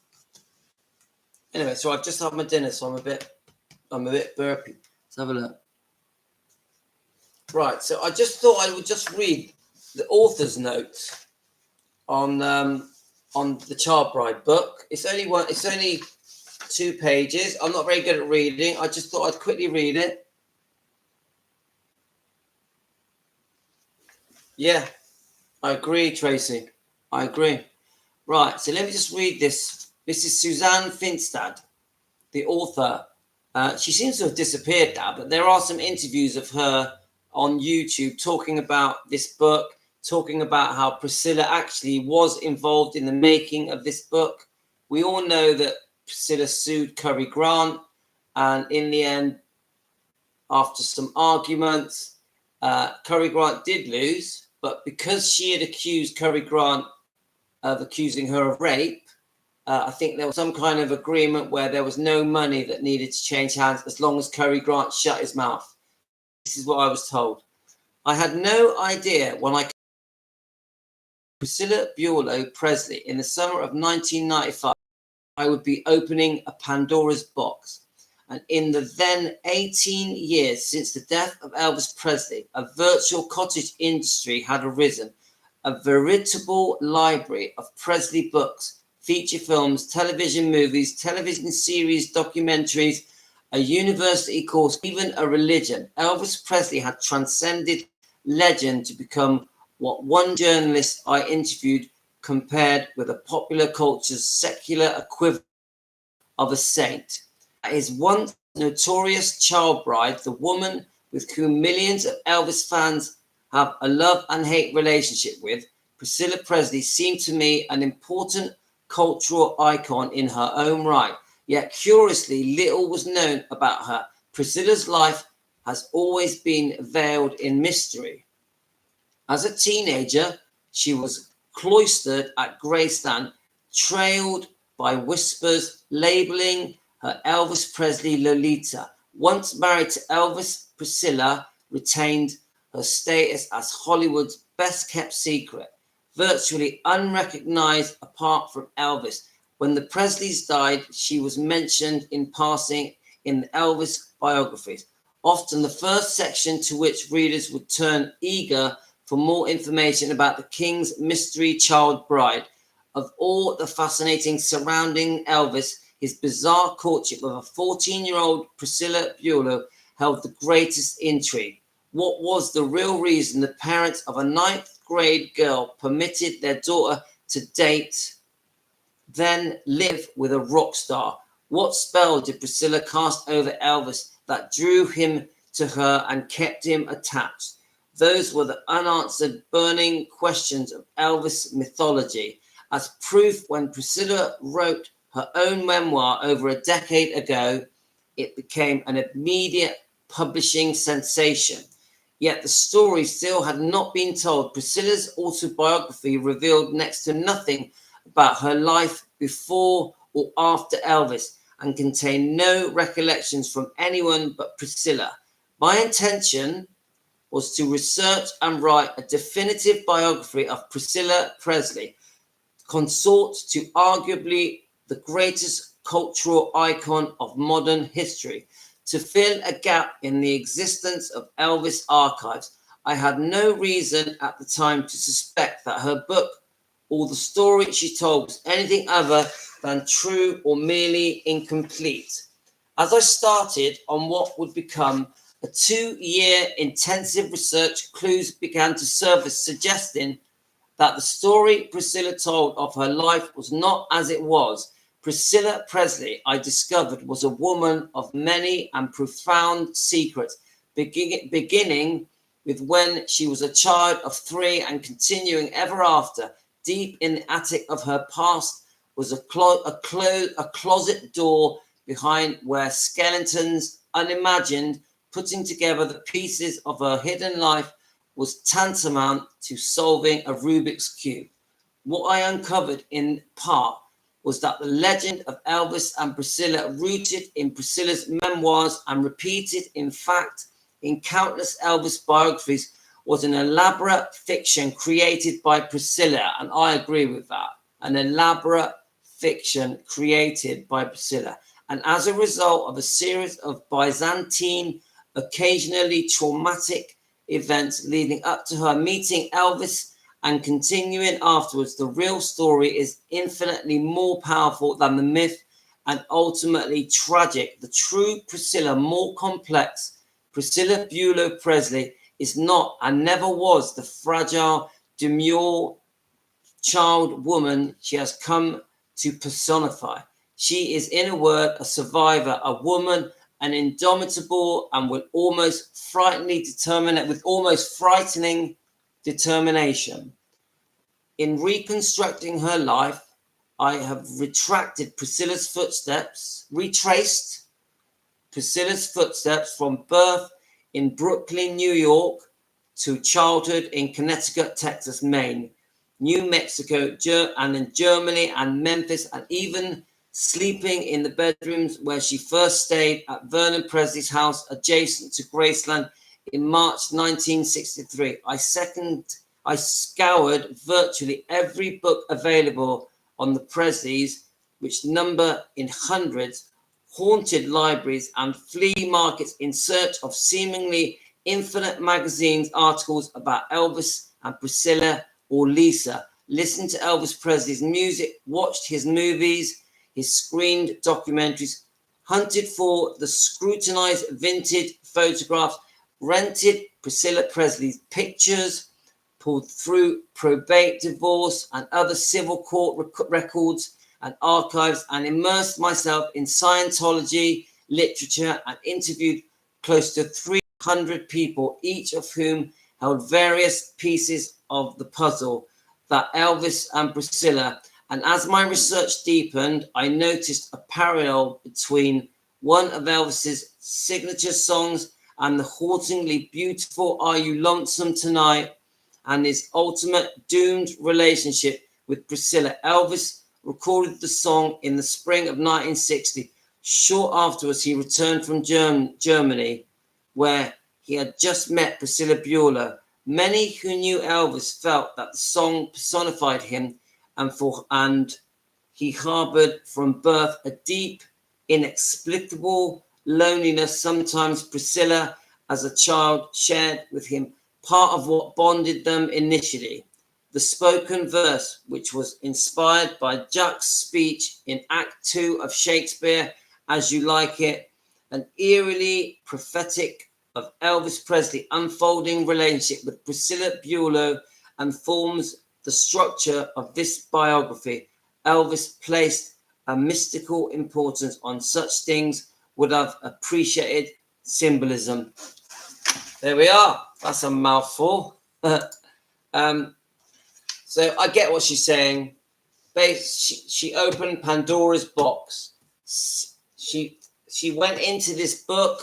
Anyway, so I've just had my dinner, so I'm a bit burpy. Let's have a look. Right, so I just thought I would just read the author's notes on the Child Bride book. It's only 2 pages. I'm not very good at reading. I just thought I'd quickly read it. Yeah, I agree, Tracy. I agree. Right, so let me just read this. This is Suzanne Finstad, the author. She seems to have disappeared now, but there are some interviews of her on YouTube talking about this book, talking about how Priscilla actually was involved in the making of this book. We all know that Priscilla sued Cary Grant, and in the end, after some arguments, Cary Grant did lose, but because she had accused Cary Grant of accusing her of rape, I think there was some kind of agreement where there was no money that needed to change hands as long as Cary Grant shut his mouth. This is what I was told. I had no idea when I Priscilla Buelow Presley in the summer of 1995, I would be opening a Pandora's box. And in the then 18 years since the death of Elvis Presley, a virtual cottage industry had arisen, a veritable library of Presley books, feature films, television movies, television series, documentaries, a university course, even a religion. Elvis Presley had transcended legend to become what one journalist I interviewed compared with a popular culture's secular equivalent of a saint. His once notorious child bride, the woman with whom millions of Elvis fans have a love and hate relationship with, Priscilla Presley seemed to me an important cultural icon in her own right. Yet curiously, little was known about her. Priscilla's life has always been veiled in mystery. As a teenager, she was cloistered at Graceland, trailed by whispers labeling her Elvis Presley Lolita. Once married to Elvis, Priscilla retained her status as Hollywood's best-kept secret, virtually unrecognized apart from Elvis. When the Presleys died, she was mentioned in passing in the Elvis biographies, often the first section to which readers would turn eager for more information about the King's mystery child bride. Of all the fascinating surrounding Elvis, his bizarre courtship of a 14-year-old Priscilla Buelow held the greatest intrigue. What was the real reason the parents of a 9th grade girl permitted their daughter to date, then live with a rock star? What spell did Priscilla cast over Elvis that drew him to her and kept him attached? Those were the unanswered, burning questions of Elvis mythology. As proof, when Priscilla wrote her own memoir over a decade ago, it became an immediate publishing sensation. Yet the story still had not been told. Priscilla's autobiography revealed next to nothing about her life before or after Elvis and contained no recollections from anyone but Priscilla. My intention was to research and write a definitive biography of Priscilla Presley, consort to arguably the greatest cultural icon of modern history, to fill a gap in the existence of Elvis archives. I had no reason at the time to suspect that her book or the story she told was anything other than true or merely incomplete. As I started on what would become a 2-year intensive research, clues began to surface suggesting that the story Priscilla told of her life was not as it was. Priscilla Presley, I discovered, was a woman of many and profound secrets, beginning with when she was a child of 3 and continuing ever after. Deep in the attic of her past was a closet door behind where skeletons, unimagined, putting together the pieces of her hidden life was tantamount to solving a Rubik's Cube. What I uncovered in part was that the legend of Elvis and Priscilla, rooted in Priscilla's memoirs and repeated, in fact, in countless Elvis biographies, was an elaborate fiction created by Priscilla. And I agree with that. An elaborate fiction created by Priscilla. And as a result of a series of Byzantine, occasionally traumatic events leading up to her meeting Elvis and continuing afterwards, the real story is infinitely more powerful than the myth and ultimately tragic. The true Priscilla, more complex, Priscilla Buelow Presley, is not and never was the fragile, demure child woman she has come to personify. She is, in a word, a survivor, a woman, an indomitable and with almost frightening determination. In reconstructing her life, I have retraced Priscilla's footsteps from birth in Brooklyn, New York, to childhood in Connecticut, Texas, Maine, New Mexico, and in Germany and Memphis, and even sleeping in the bedrooms where she first stayed at Vernon Presley's house adjacent to Graceland in March 1963. I scoured virtually every book available on the Presleys, which number in hundreds, haunted libraries and flea markets in search of seemingly infinite magazines, articles about Elvis and Priscilla or Lisa, listened to Elvis Presley's music, watched his movies, his screened documentaries, hunted for the scrutinized vintage photographs, rented Priscilla Presley's pictures, pulled through probate, divorce, and other civil court records and archives, and immersed myself in Scientology literature and interviewed close to 300 people, each of whom held various pieces of the puzzle that Elvis and Priscilla. And as my research deepened, I noticed a parallel between one of Elvis's signature songs and the hauntingly beautiful Are You Lonesome Tonight, and his ultimate doomed relationship with Priscilla. Elvis recorded the song in the spring of 1960. Short afterwards, he returned from Germany, where he had just met Priscilla Buelow. Many who knew Elvis felt that the song personified him, and he harbored from birth a deep, inexplicable loneliness. Sometimes Priscilla, as a child, shared with him part of what bonded them initially. The spoken verse, which was inspired by Jack's speech in Act 2 of Shakespeare, As You Like It, an eerily prophetic of Elvis Presley unfolding relationship with Priscilla Buelow, and forms the structure of this biography. Elvis placed a mystical importance on such things, would have appreciated symbolism. There we are. That's a mouthful. So I get what she's saying. She opened Pandora's box. She went into this book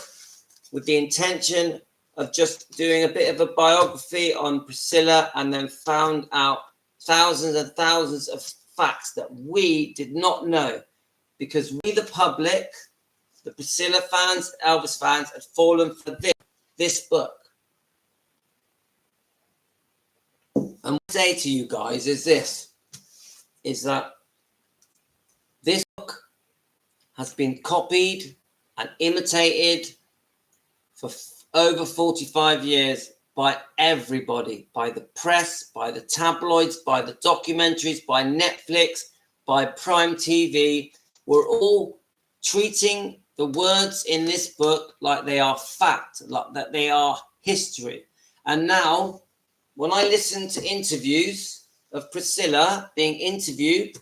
with the intention of just doing a bit of a biography on Priscilla, and then found out thousands and thousands of facts that we did not know, because we, the public, the Priscilla fans, Elvis fans, had fallen for this book. And what I say to you guys is that this book has been copied and imitated for over 45 years by everybody, by the press, by the tabloids, by the documentaries, by Netflix, by Prime TV. We're all treating the words in this book like they are fact, like that they are history. And now, when I listen to interviews of Priscilla being interviewed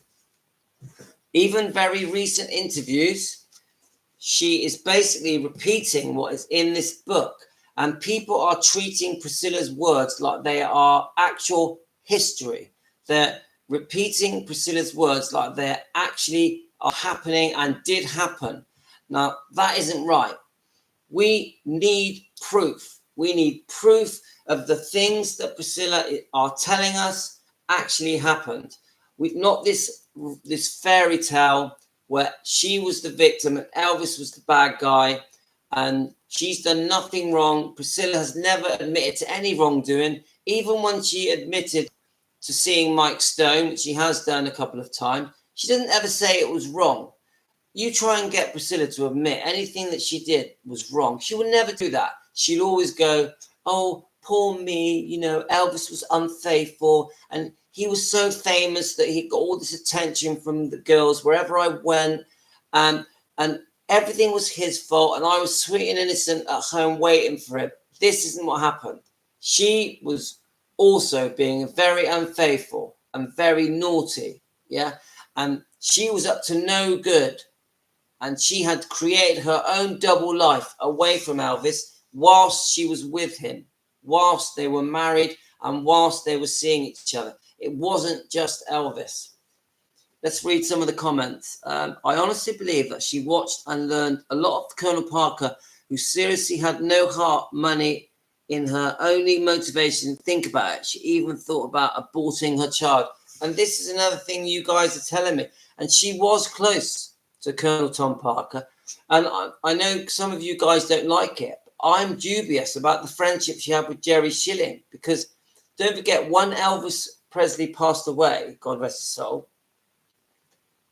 Even very recent interviews, she is basically repeating what is in this book. And people are treating Priscilla's words like they are actual history. They're repeating Priscilla's words like they actually are happening and did happen. Now, that isn't right. We need proof. We need proof of the things that Priscilla are telling us actually happened. We've not this fairy tale where she was the victim and Elvis was the bad guy and she's done nothing wrong. Priscilla has never admitted to any wrongdoing, even when she admitted to seeing Mike Stone, which she has done a couple of times. She doesn't ever say it was wrong. You try and get Priscilla to admit anything that she did was wrong. She would never do that. She'd always go, oh, poor me, you know, Elvis was unfaithful and he was so famous that he got all this attention from the girls wherever I went. And everything was his fault and I was sweet and innocent at home waiting for him. This isn't what happened. She was also being very unfaithful and very naughty, yeah? And she was up to no good. And she had created her own double life away from Elvis whilst she was with him, whilst they were married and whilst they were seeing each other. It wasn't just Elvis. Let's read some of the comments. I honestly believe that she watched and learned a lot of Colonel Parker, who seriously had no heart, money in her only motivation. Think about it. She even thought about aborting her child. And this is another thing you guys are telling me. And she was close to Colonel Tom Parker. And I know some of you guys don't like it. But I'm dubious about the friendship she had with Jerry Schilling, because don't forget, when Elvis Presley passed away, God rest his soul,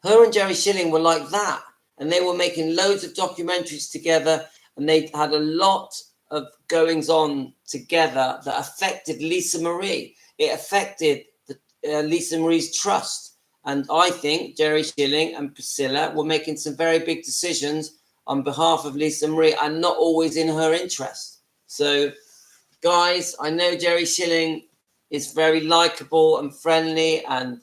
her and Jerry Schilling were like that. And they were making loads of documentaries together. And they had a lot of goings on together that affected Lisa Marie. It affected Lisa Marie's trust. And I think Jerry Schilling and Priscilla were making some very big decisions on behalf of Lisa Marie and not always in her interest. So, guys, I know Jerry Schilling is very likable and friendly and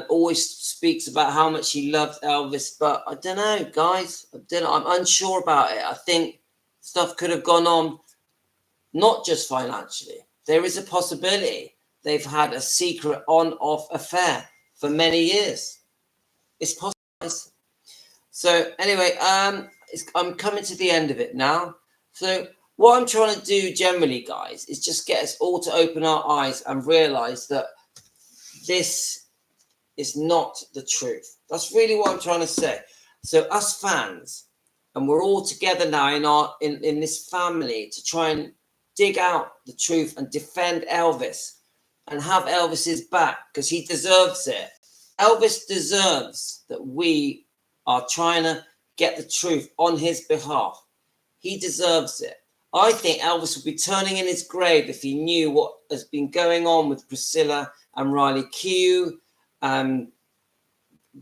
always speaks about how much he loved Elvis. But I don't know, guys. I'm unsure about it. I think stuff could have gone on, not just financially. There is a possibility they've had a secret on-off affair for many years. It's possible. So anyway, I'm coming to the end of it now. So what I'm trying to do generally, guys, is just get us all to open our eyes and realize that this is not the truth. That's really what I'm trying to say. So us fans, and we're all together now in this family to try and dig out the truth and defend Elvis and have Elvis's back, because he deserves it. Elvis deserves that we are trying to get the truth on his behalf. He deserves it. I think Elvis would be turning in his grave if he knew what has been going on with Priscilla and Riley Q,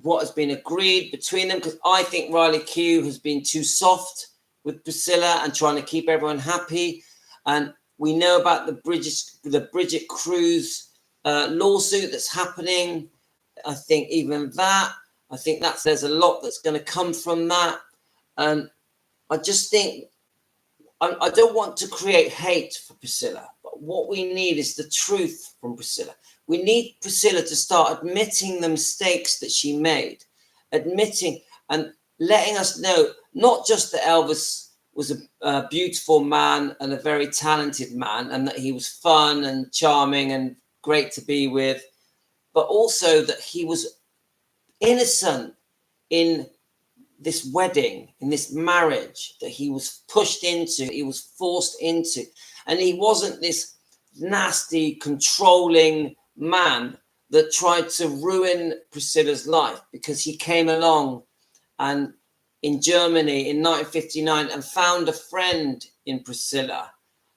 what has been agreed between them, because I think Riley Q has been too soft with Priscilla and trying to keep everyone happy. And we know about the Bridget Cruz lawsuit that's happening. I think there's a lot that's going to come from that. And I just think I don't want to create hate for Priscilla, but what we need is the truth from Priscilla. We need Priscilla to start admitting the mistakes that she made, admitting and letting us know not just that Elvis was a beautiful man and a very talented man, and that he was fun and charming and great to be with, but also that he was innocent in this wedding, in this marriage that he was pushed into, he was forced into. And he wasn't this nasty, controlling man that tried to ruin Priscilla's life, because he came along and in Germany in 1959 and found a friend in Priscilla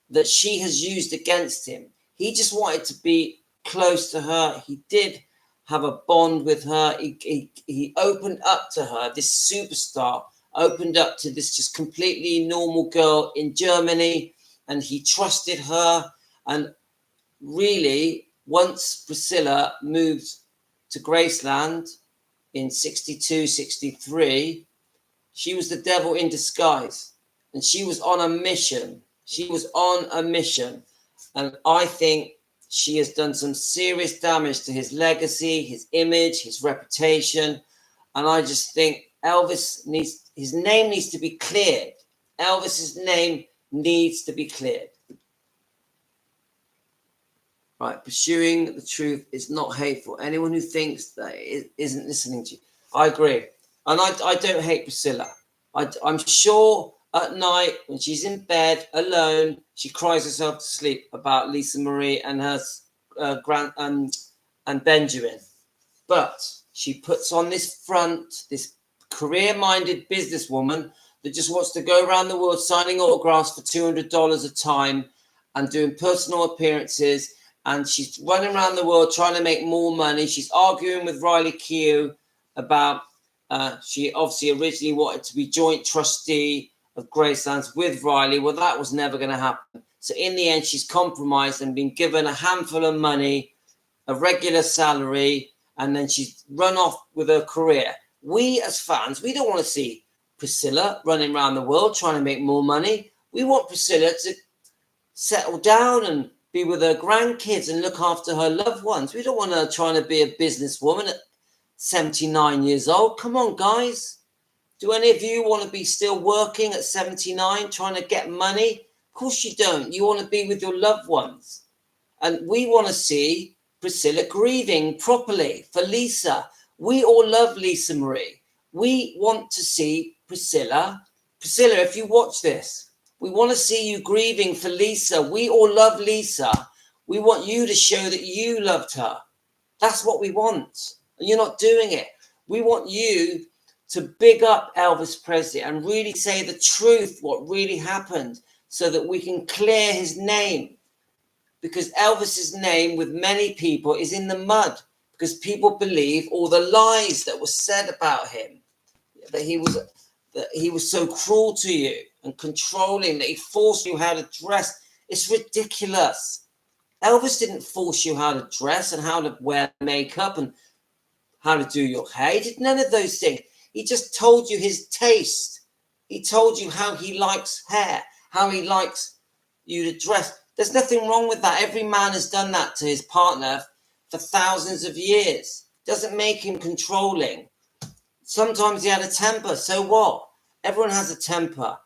that she has used against him. He just wanted to be close to her. He did have a bond with her. He opened up to her. This superstar opened up to this just completely normal girl in Germany, and he trusted her. And really, once Priscilla moved to Graceland, in 62, 63, she was the devil in disguise. And she was on a mission. She was on a mission. And I think she has done some serious damage to his legacy, his image, his reputation. And I just think his name needs to be cleared. Elvis's name needs to be cleared. Right, pursuing the truth is not hateful. Anyone who thinks that it isn't listening to you. I agree. And I don't hate Priscilla. I'm sure at night when she's in bed alone, she cries herself to sleep about Lisa Marie and her and Benjamin. But she puts on this front, this career-minded businesswoman that just wants to go around the world signing autographs for $200 a time and doing personal appearances. And she's running around the world trying to make more money. She's arguing with Riley Keough about, she obviously originally wanted to be joint trustee of Gracelands with Riley. Well, that was never going to happen. So in the end, she's compromised and been given a handful of money, a regular salary, and then she's run off with her career. We as fans, we don't want to see Priscilla running around the world trying to make more money. We want Priscilla to settle down and be with her grandkids and look after her loved ones. We don't want her trying to be a businesswoman at 79 years old. Come on, guys. Do any of you want to be still working at 79, trying to get money? Of course you don't. You want to be with your loved ones. And we want to see Priscilla grieving properly for Lisa. We all love Lisa Marie. We want to see Priscilla. Priscilla, if you watch this, we want to see you grieving for Lisa. We all love Lisa. We want you to show that you loved her. That's what we want. And you're not doing it. We want you to big up Elvis Presley and really say the truth, what really happened, so that we can clear his name. Because Elvis's name with many people is in the mud, because people believe all the lies that were said about him, that he was so cruel to you and controlling, that he forced you how to dress. It's ridiculous. Elvis didn't force you how to dress and how to wear makeup and how to do your hair. He did none of those things. He just told you his taste. He told you how he likes hair, how he likes you to dress. There's nothing wrong with that. Every man has done that to his partner for thousands of years. Doesn't make him controlling. Sometimes he had a temper. So what? Everyone has a temper.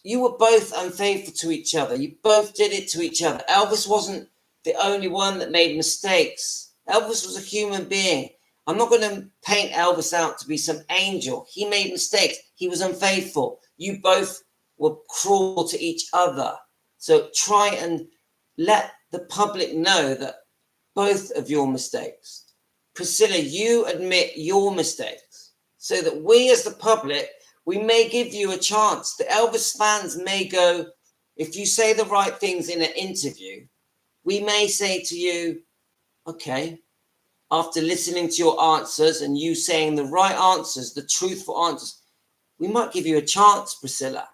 You were both unfaithful to each other. You both did it to each other. Elvis wasn't the only one that made mistakes. Elvis was a human being. I'm not going to paint Elvis out to be some angel. He made mistakes. He was unfaithful. You both were cruel to each other. So try and let the public know that both of your mistakes. Priscilla, you admit your mistakes so that we as the public, we may give you a chance. The Elvis fans may go, if you say the right things in an interview, we may say to you, okay, after listening to your answers and you saying the right answers, the truthful answers, we might give you a chance, Priscilla.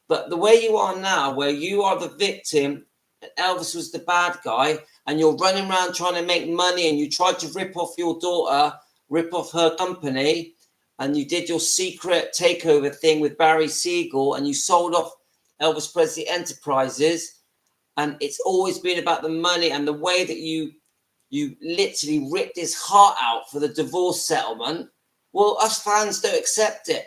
But the way you are now, where you are the victim, and Elvis was the bad guy, and you're running around trying to make money, and you tried to rip off your daughter, rip off her company, and you did your secret takeover thing with Barry Siegel, and you sold off Elvis Presley Enterprises, and it's always been about the money and the way that you literally ripped his heart out for the divorce settlement. Well, us fans don't accept it.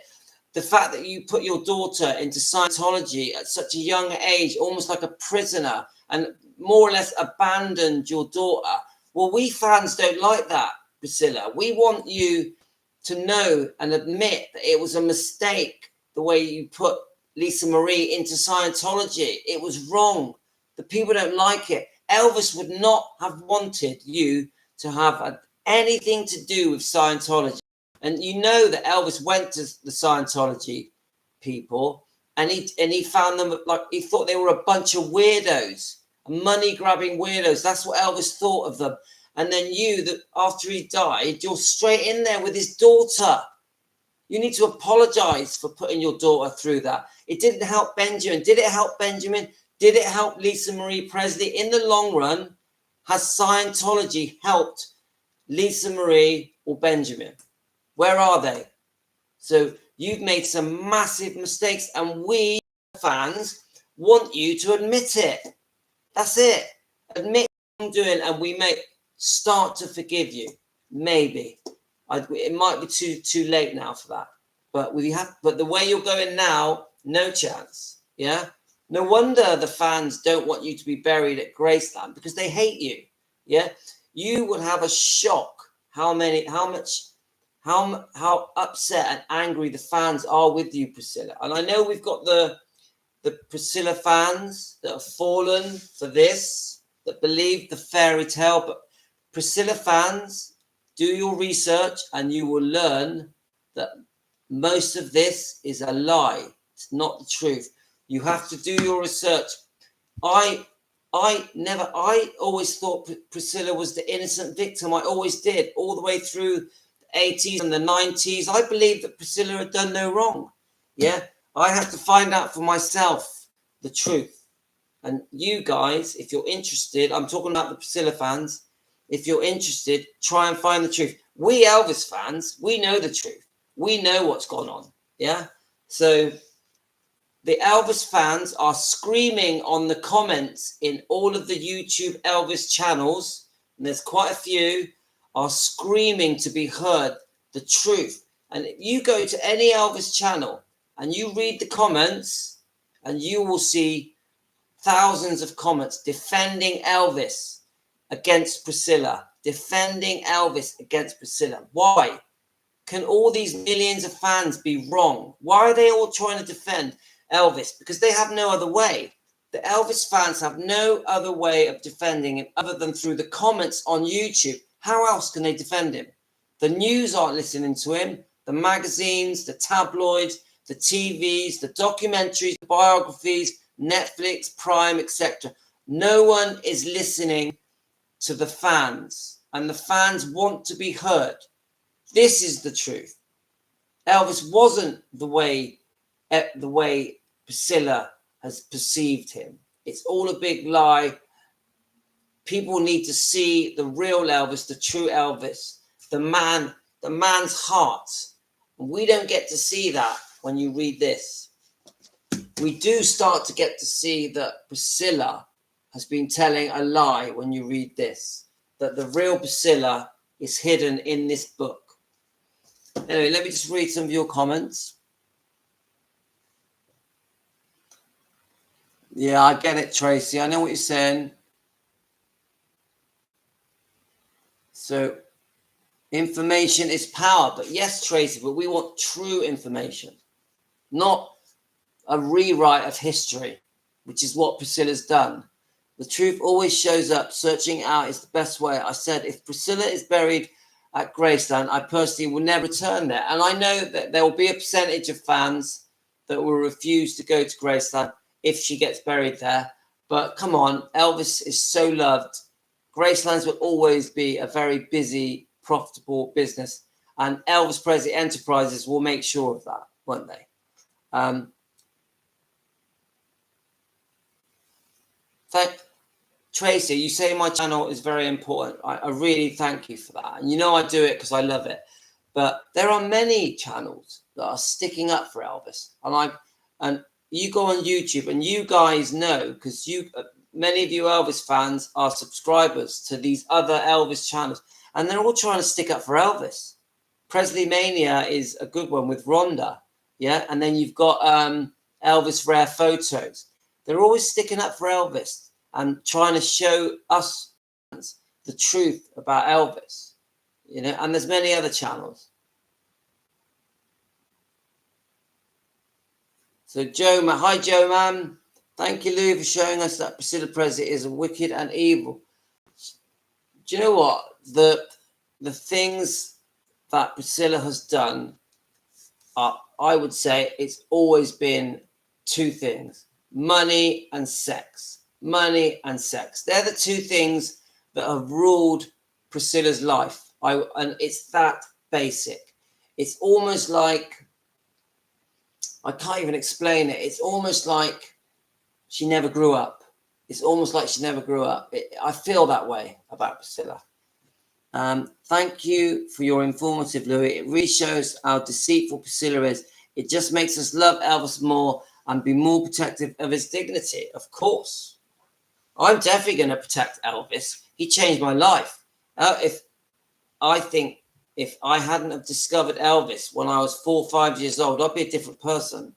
The fact that you put your daughter into Scientology at such a young age, almost like a prisoner, and more or less abandoned your daughter. Well, we fans don't like that, Priscilla. We want you to know and admit that it was a mistake, the way you put Lisa Marie into Scientology. It was wrong. The people don't like it. Elvis would not have wanted you to have anything to do with Scientology. And you know that Elvis went to the Scientology people and he found them, like, he thought they were a bunch of weirdos, money-grabbing weirdos. That's what Elvis thought of them. And then you, that after he died, you're straight in there with his daughter. You need to apologize for putting your daughter through that. It didn't help Benjamin. Did it help Benjamin? Did it help Lisa Marie Presley? In the long run, has Scientology helped Lisa Marie, or Benjamin? Where are they? So you've made some massive mistakes, and we fans want you to admit it. That's it. Admit what I'm doing, and we may start to forgive you. Maybe. It might be too late now for that. But the way you're going now, no chance. Yeah. No wonder the fans don't want you to be buried at Graceland, because they hate you. Yeah. You would have a shock how upset and angry the fans are with you, Priscilla. And I know we've got the Priscilla fans that have fallen for this, that believe the fairy tale, but Priscilla fans, do your research and you will learn that most of this is a lie. It's not the truth. You have to do your research. I always thought Priscilla was the innocent victim. I always did, all the way through the 80s and the 90s. I believed that Priscilla had done no wrong. Yeah, I had to find out for myself the truth. And you guys, if you're interested, I'm talking about the Priscilla fans. If you're interested, try and find the truth. We Elvis fans, we know the truth. We know what's gone on. Yeah. So the Elvis fans are screaming on the comments in all of the YouTube Elvis channels, and there's quite a few, are screaming to be heard the truth. And if you go to any Elvis channel and you read the comments, and you will see thousands of comments defending Elvis against Priscilla, defending Elvis against Priscilla. Why can all these millions of fans be wrong? Why are they all trying to defend Elvis? Because they have no other way. The Elvis fans have no other way of defending him other than through the comments on YouTube. How else can they defend him? The news aren't listening to him. The magazines, the tabloids, the TVs, the documentaries, the biographies, Netflix, Prime, etc. No one is listening to the fans, and the fans want to be heard. This is the truth. Elvis wasn't the way Priscilla has perceived him. It's all a big lie. People need to see the real Elvis, the true Elvis, the man's heart. And we don't get to see that when you read this. We do start to get to see that Priscilla has been telling a lie when you read this, that the real Priscilla is hidden in this book. Anyway, let me just read some of your comments. Yeah, I get it, Tracy. I know what you're saying. So, information is power. But yes, Tracy, but we want true information, not a rewrite of history, which is what Priscilla's done. The truth always shows up. Searching out is the best way. I said, if Priscilla is buried at Graceland, I personally will never return there. And I know that there will be a percentage of fans that will refuse to go to Graceland if she gets buried there. But come on, Elvis is so loved. Gracelands will always be a very busy, profitable business. And Elvis Presley Enterprises will make sure of that, won't they? Tracy, you say my channel is very important. I really thank you for that. And you know I do it because I love it. But there are many channels that are sticking up for Elvis. And you go on YouTube and you guys know, because many of you Elvis fans are subscribers to these other Elvis channels. And they're all trying to stick up for Elvis. Presley Mania is a good one with Rhonda. Yeah. And then you've got Elvis Rare Photos. They're always sticking up for Elvis and trying to show us the truth about Elvis, you know, and there's many other channels. So hi Joe man. Thank you, Lou, for showing us that Priscilla Presley is wicked and evil. Do you know what? The things that Priscilla has done are, I would say, it's always been two things: money and sex. Money and sex. They're the two things that have ruled Priscilla's life. And it's that basic. It's almost like, I can't even explain it. It's almost like she never grew up. It's almost like she never grew up. I feel that way about Priscilla. Thank you for your informative, Louis. It really shows how deceitful Priscilla is. It just makes us love Elvis more and be more protective of his dignity. Of course. I'm definitely going to protect Elvis. He changed my life. If I hadn't have discovered Elvis when I was 4 or 5 years old, I'd be a different person.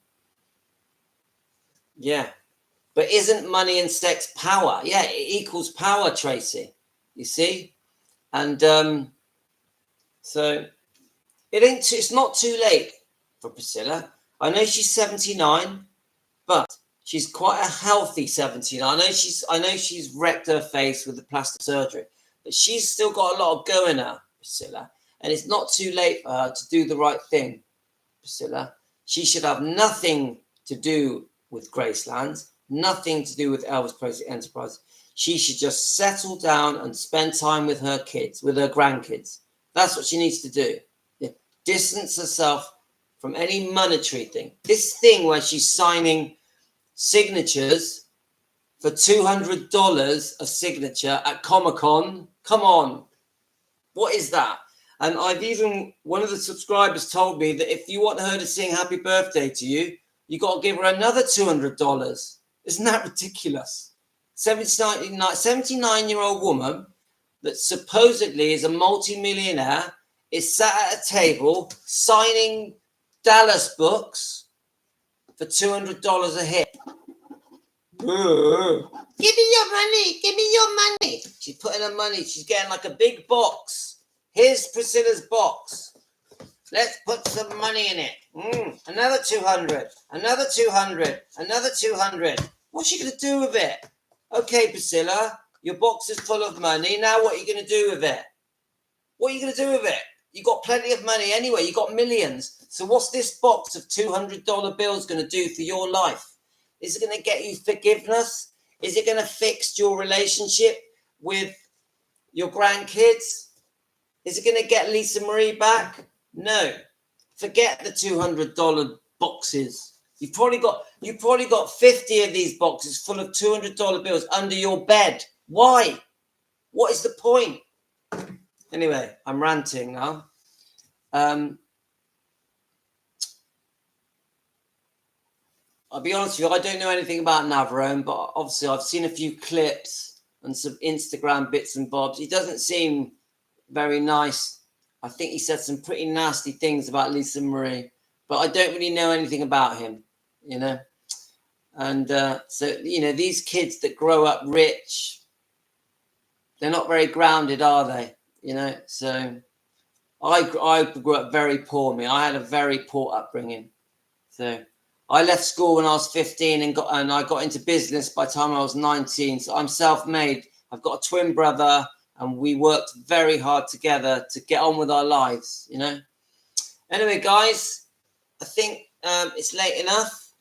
Yeah. But isn't money and sex power? Yeah, it equals power, Tracy. You see? And so it's not too late for Priscilla. I know she's 79, but she's quite a healthy 79. I know she's wrecked her face with the plastic surgery, but she's still got a lot of go in her, Priscilla. And it's not too late for her to do the right thing, Priscilla. She should have nothing to do with Gracelands, nothing to do with Elvis Presley Enterprise. She should just settle down and spend time with her kids, with her grandkids. That's what she needs to do. Distance herself from any monetary thing. This thing where she's signing signatures for $200 a signature at Comic-Con. Come on. What is that? And one of the subscribers told me that if you want her to sing happy birthday to you, you got to give her another $200. Isn't that ridiculous? 79-year-old woman that supposedly is a multi-millionaire is sat at a table signing Dallas books for $200 a hit. Give me your money. Give me your money. She's putting her money. She's getting like a big box. Here's Priscilla's box. Let's put some money in it. Another 200. Another 200. Another 200. What's she going to do with it? Okay, Priscilla, your box is full of money. Now what are you going to do with it? What are you going to do with it? You got plenty of money anyway. You got millions. So what's this box of $200 bills going to do for your life? Is it going to get you forgiveness? Is it going to fix your relationship with your grandkids? Is it going to get Lisa Marie back? No. Forget the $200 boxes. You've probably got 50 of these boxes full of $200 bills under your bed. Why? What is the point? Anyway, I'm ranting now. I'll be honest with you, I don't know anything about Navarone, but obviously I've seen a few clips and some Instagram bits and bobs. He doesn't seem very nice. I think he said some pretty nasty things about Lisa Marie, but I don't really know anything about him, you know. And so, you know, these kids that grow up rich, they're not very grounded, are they? You know, so I grew up very poor. I had a very poor upbringing. So I left school when I was 15 and I got into business by the time I was 19. So I'm self-made. I've got a twin brother and we worked very hard together to get on with our lives, you know. Anyway, guys, I think it's late enough.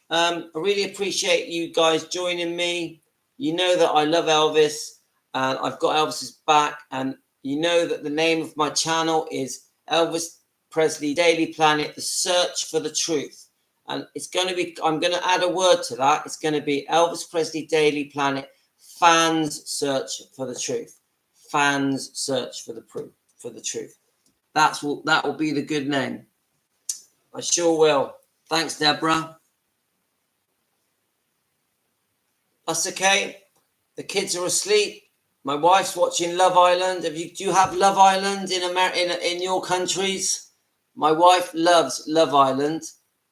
I really appreciate you guys joining me. You know that I love Elvis and I've got Elvis's back, and you know that the name of my channel is Elvis Presley Daily Planet, the search for the truth. And it's going to be, I'm going to add a word to that. It's going to be Elvis Presley Daily Planet, fans search for the truth. Fans search for the truth. That will be the good name. I sure will. Thanks, Deborah. That's okay. The kids are asleep. My wife's watching Love Island. Do you have Love Island in your countries? My wife loves Love Island.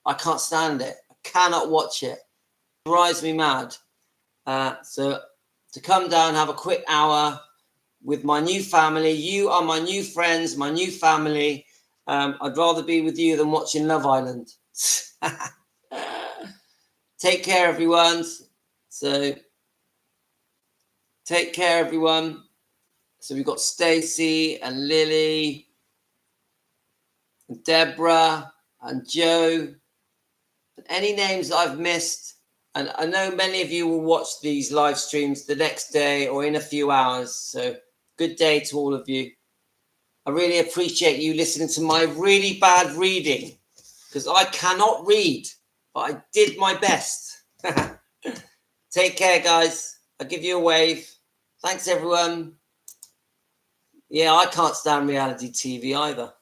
I can't stand it. I cannot watch it. It drives me mad. So to come down, have a quick hour with my new family. You are my new friends, my new family. I'd rather be with you than watching Love Island. Take care, everyone. So take care, everyone. So we've got Stacy and Lily and Deborah and Joe. And any names that I've missed, and I know many of you will watch these live streams the next day or in a few hours. So good day to all of you. I really appreciate you listening to my really bad reading, because I cannot read, but I did my best. Take care, guys. I'll give you a wave. Thanks, everyone. Yeah, I can't stand reality TV either.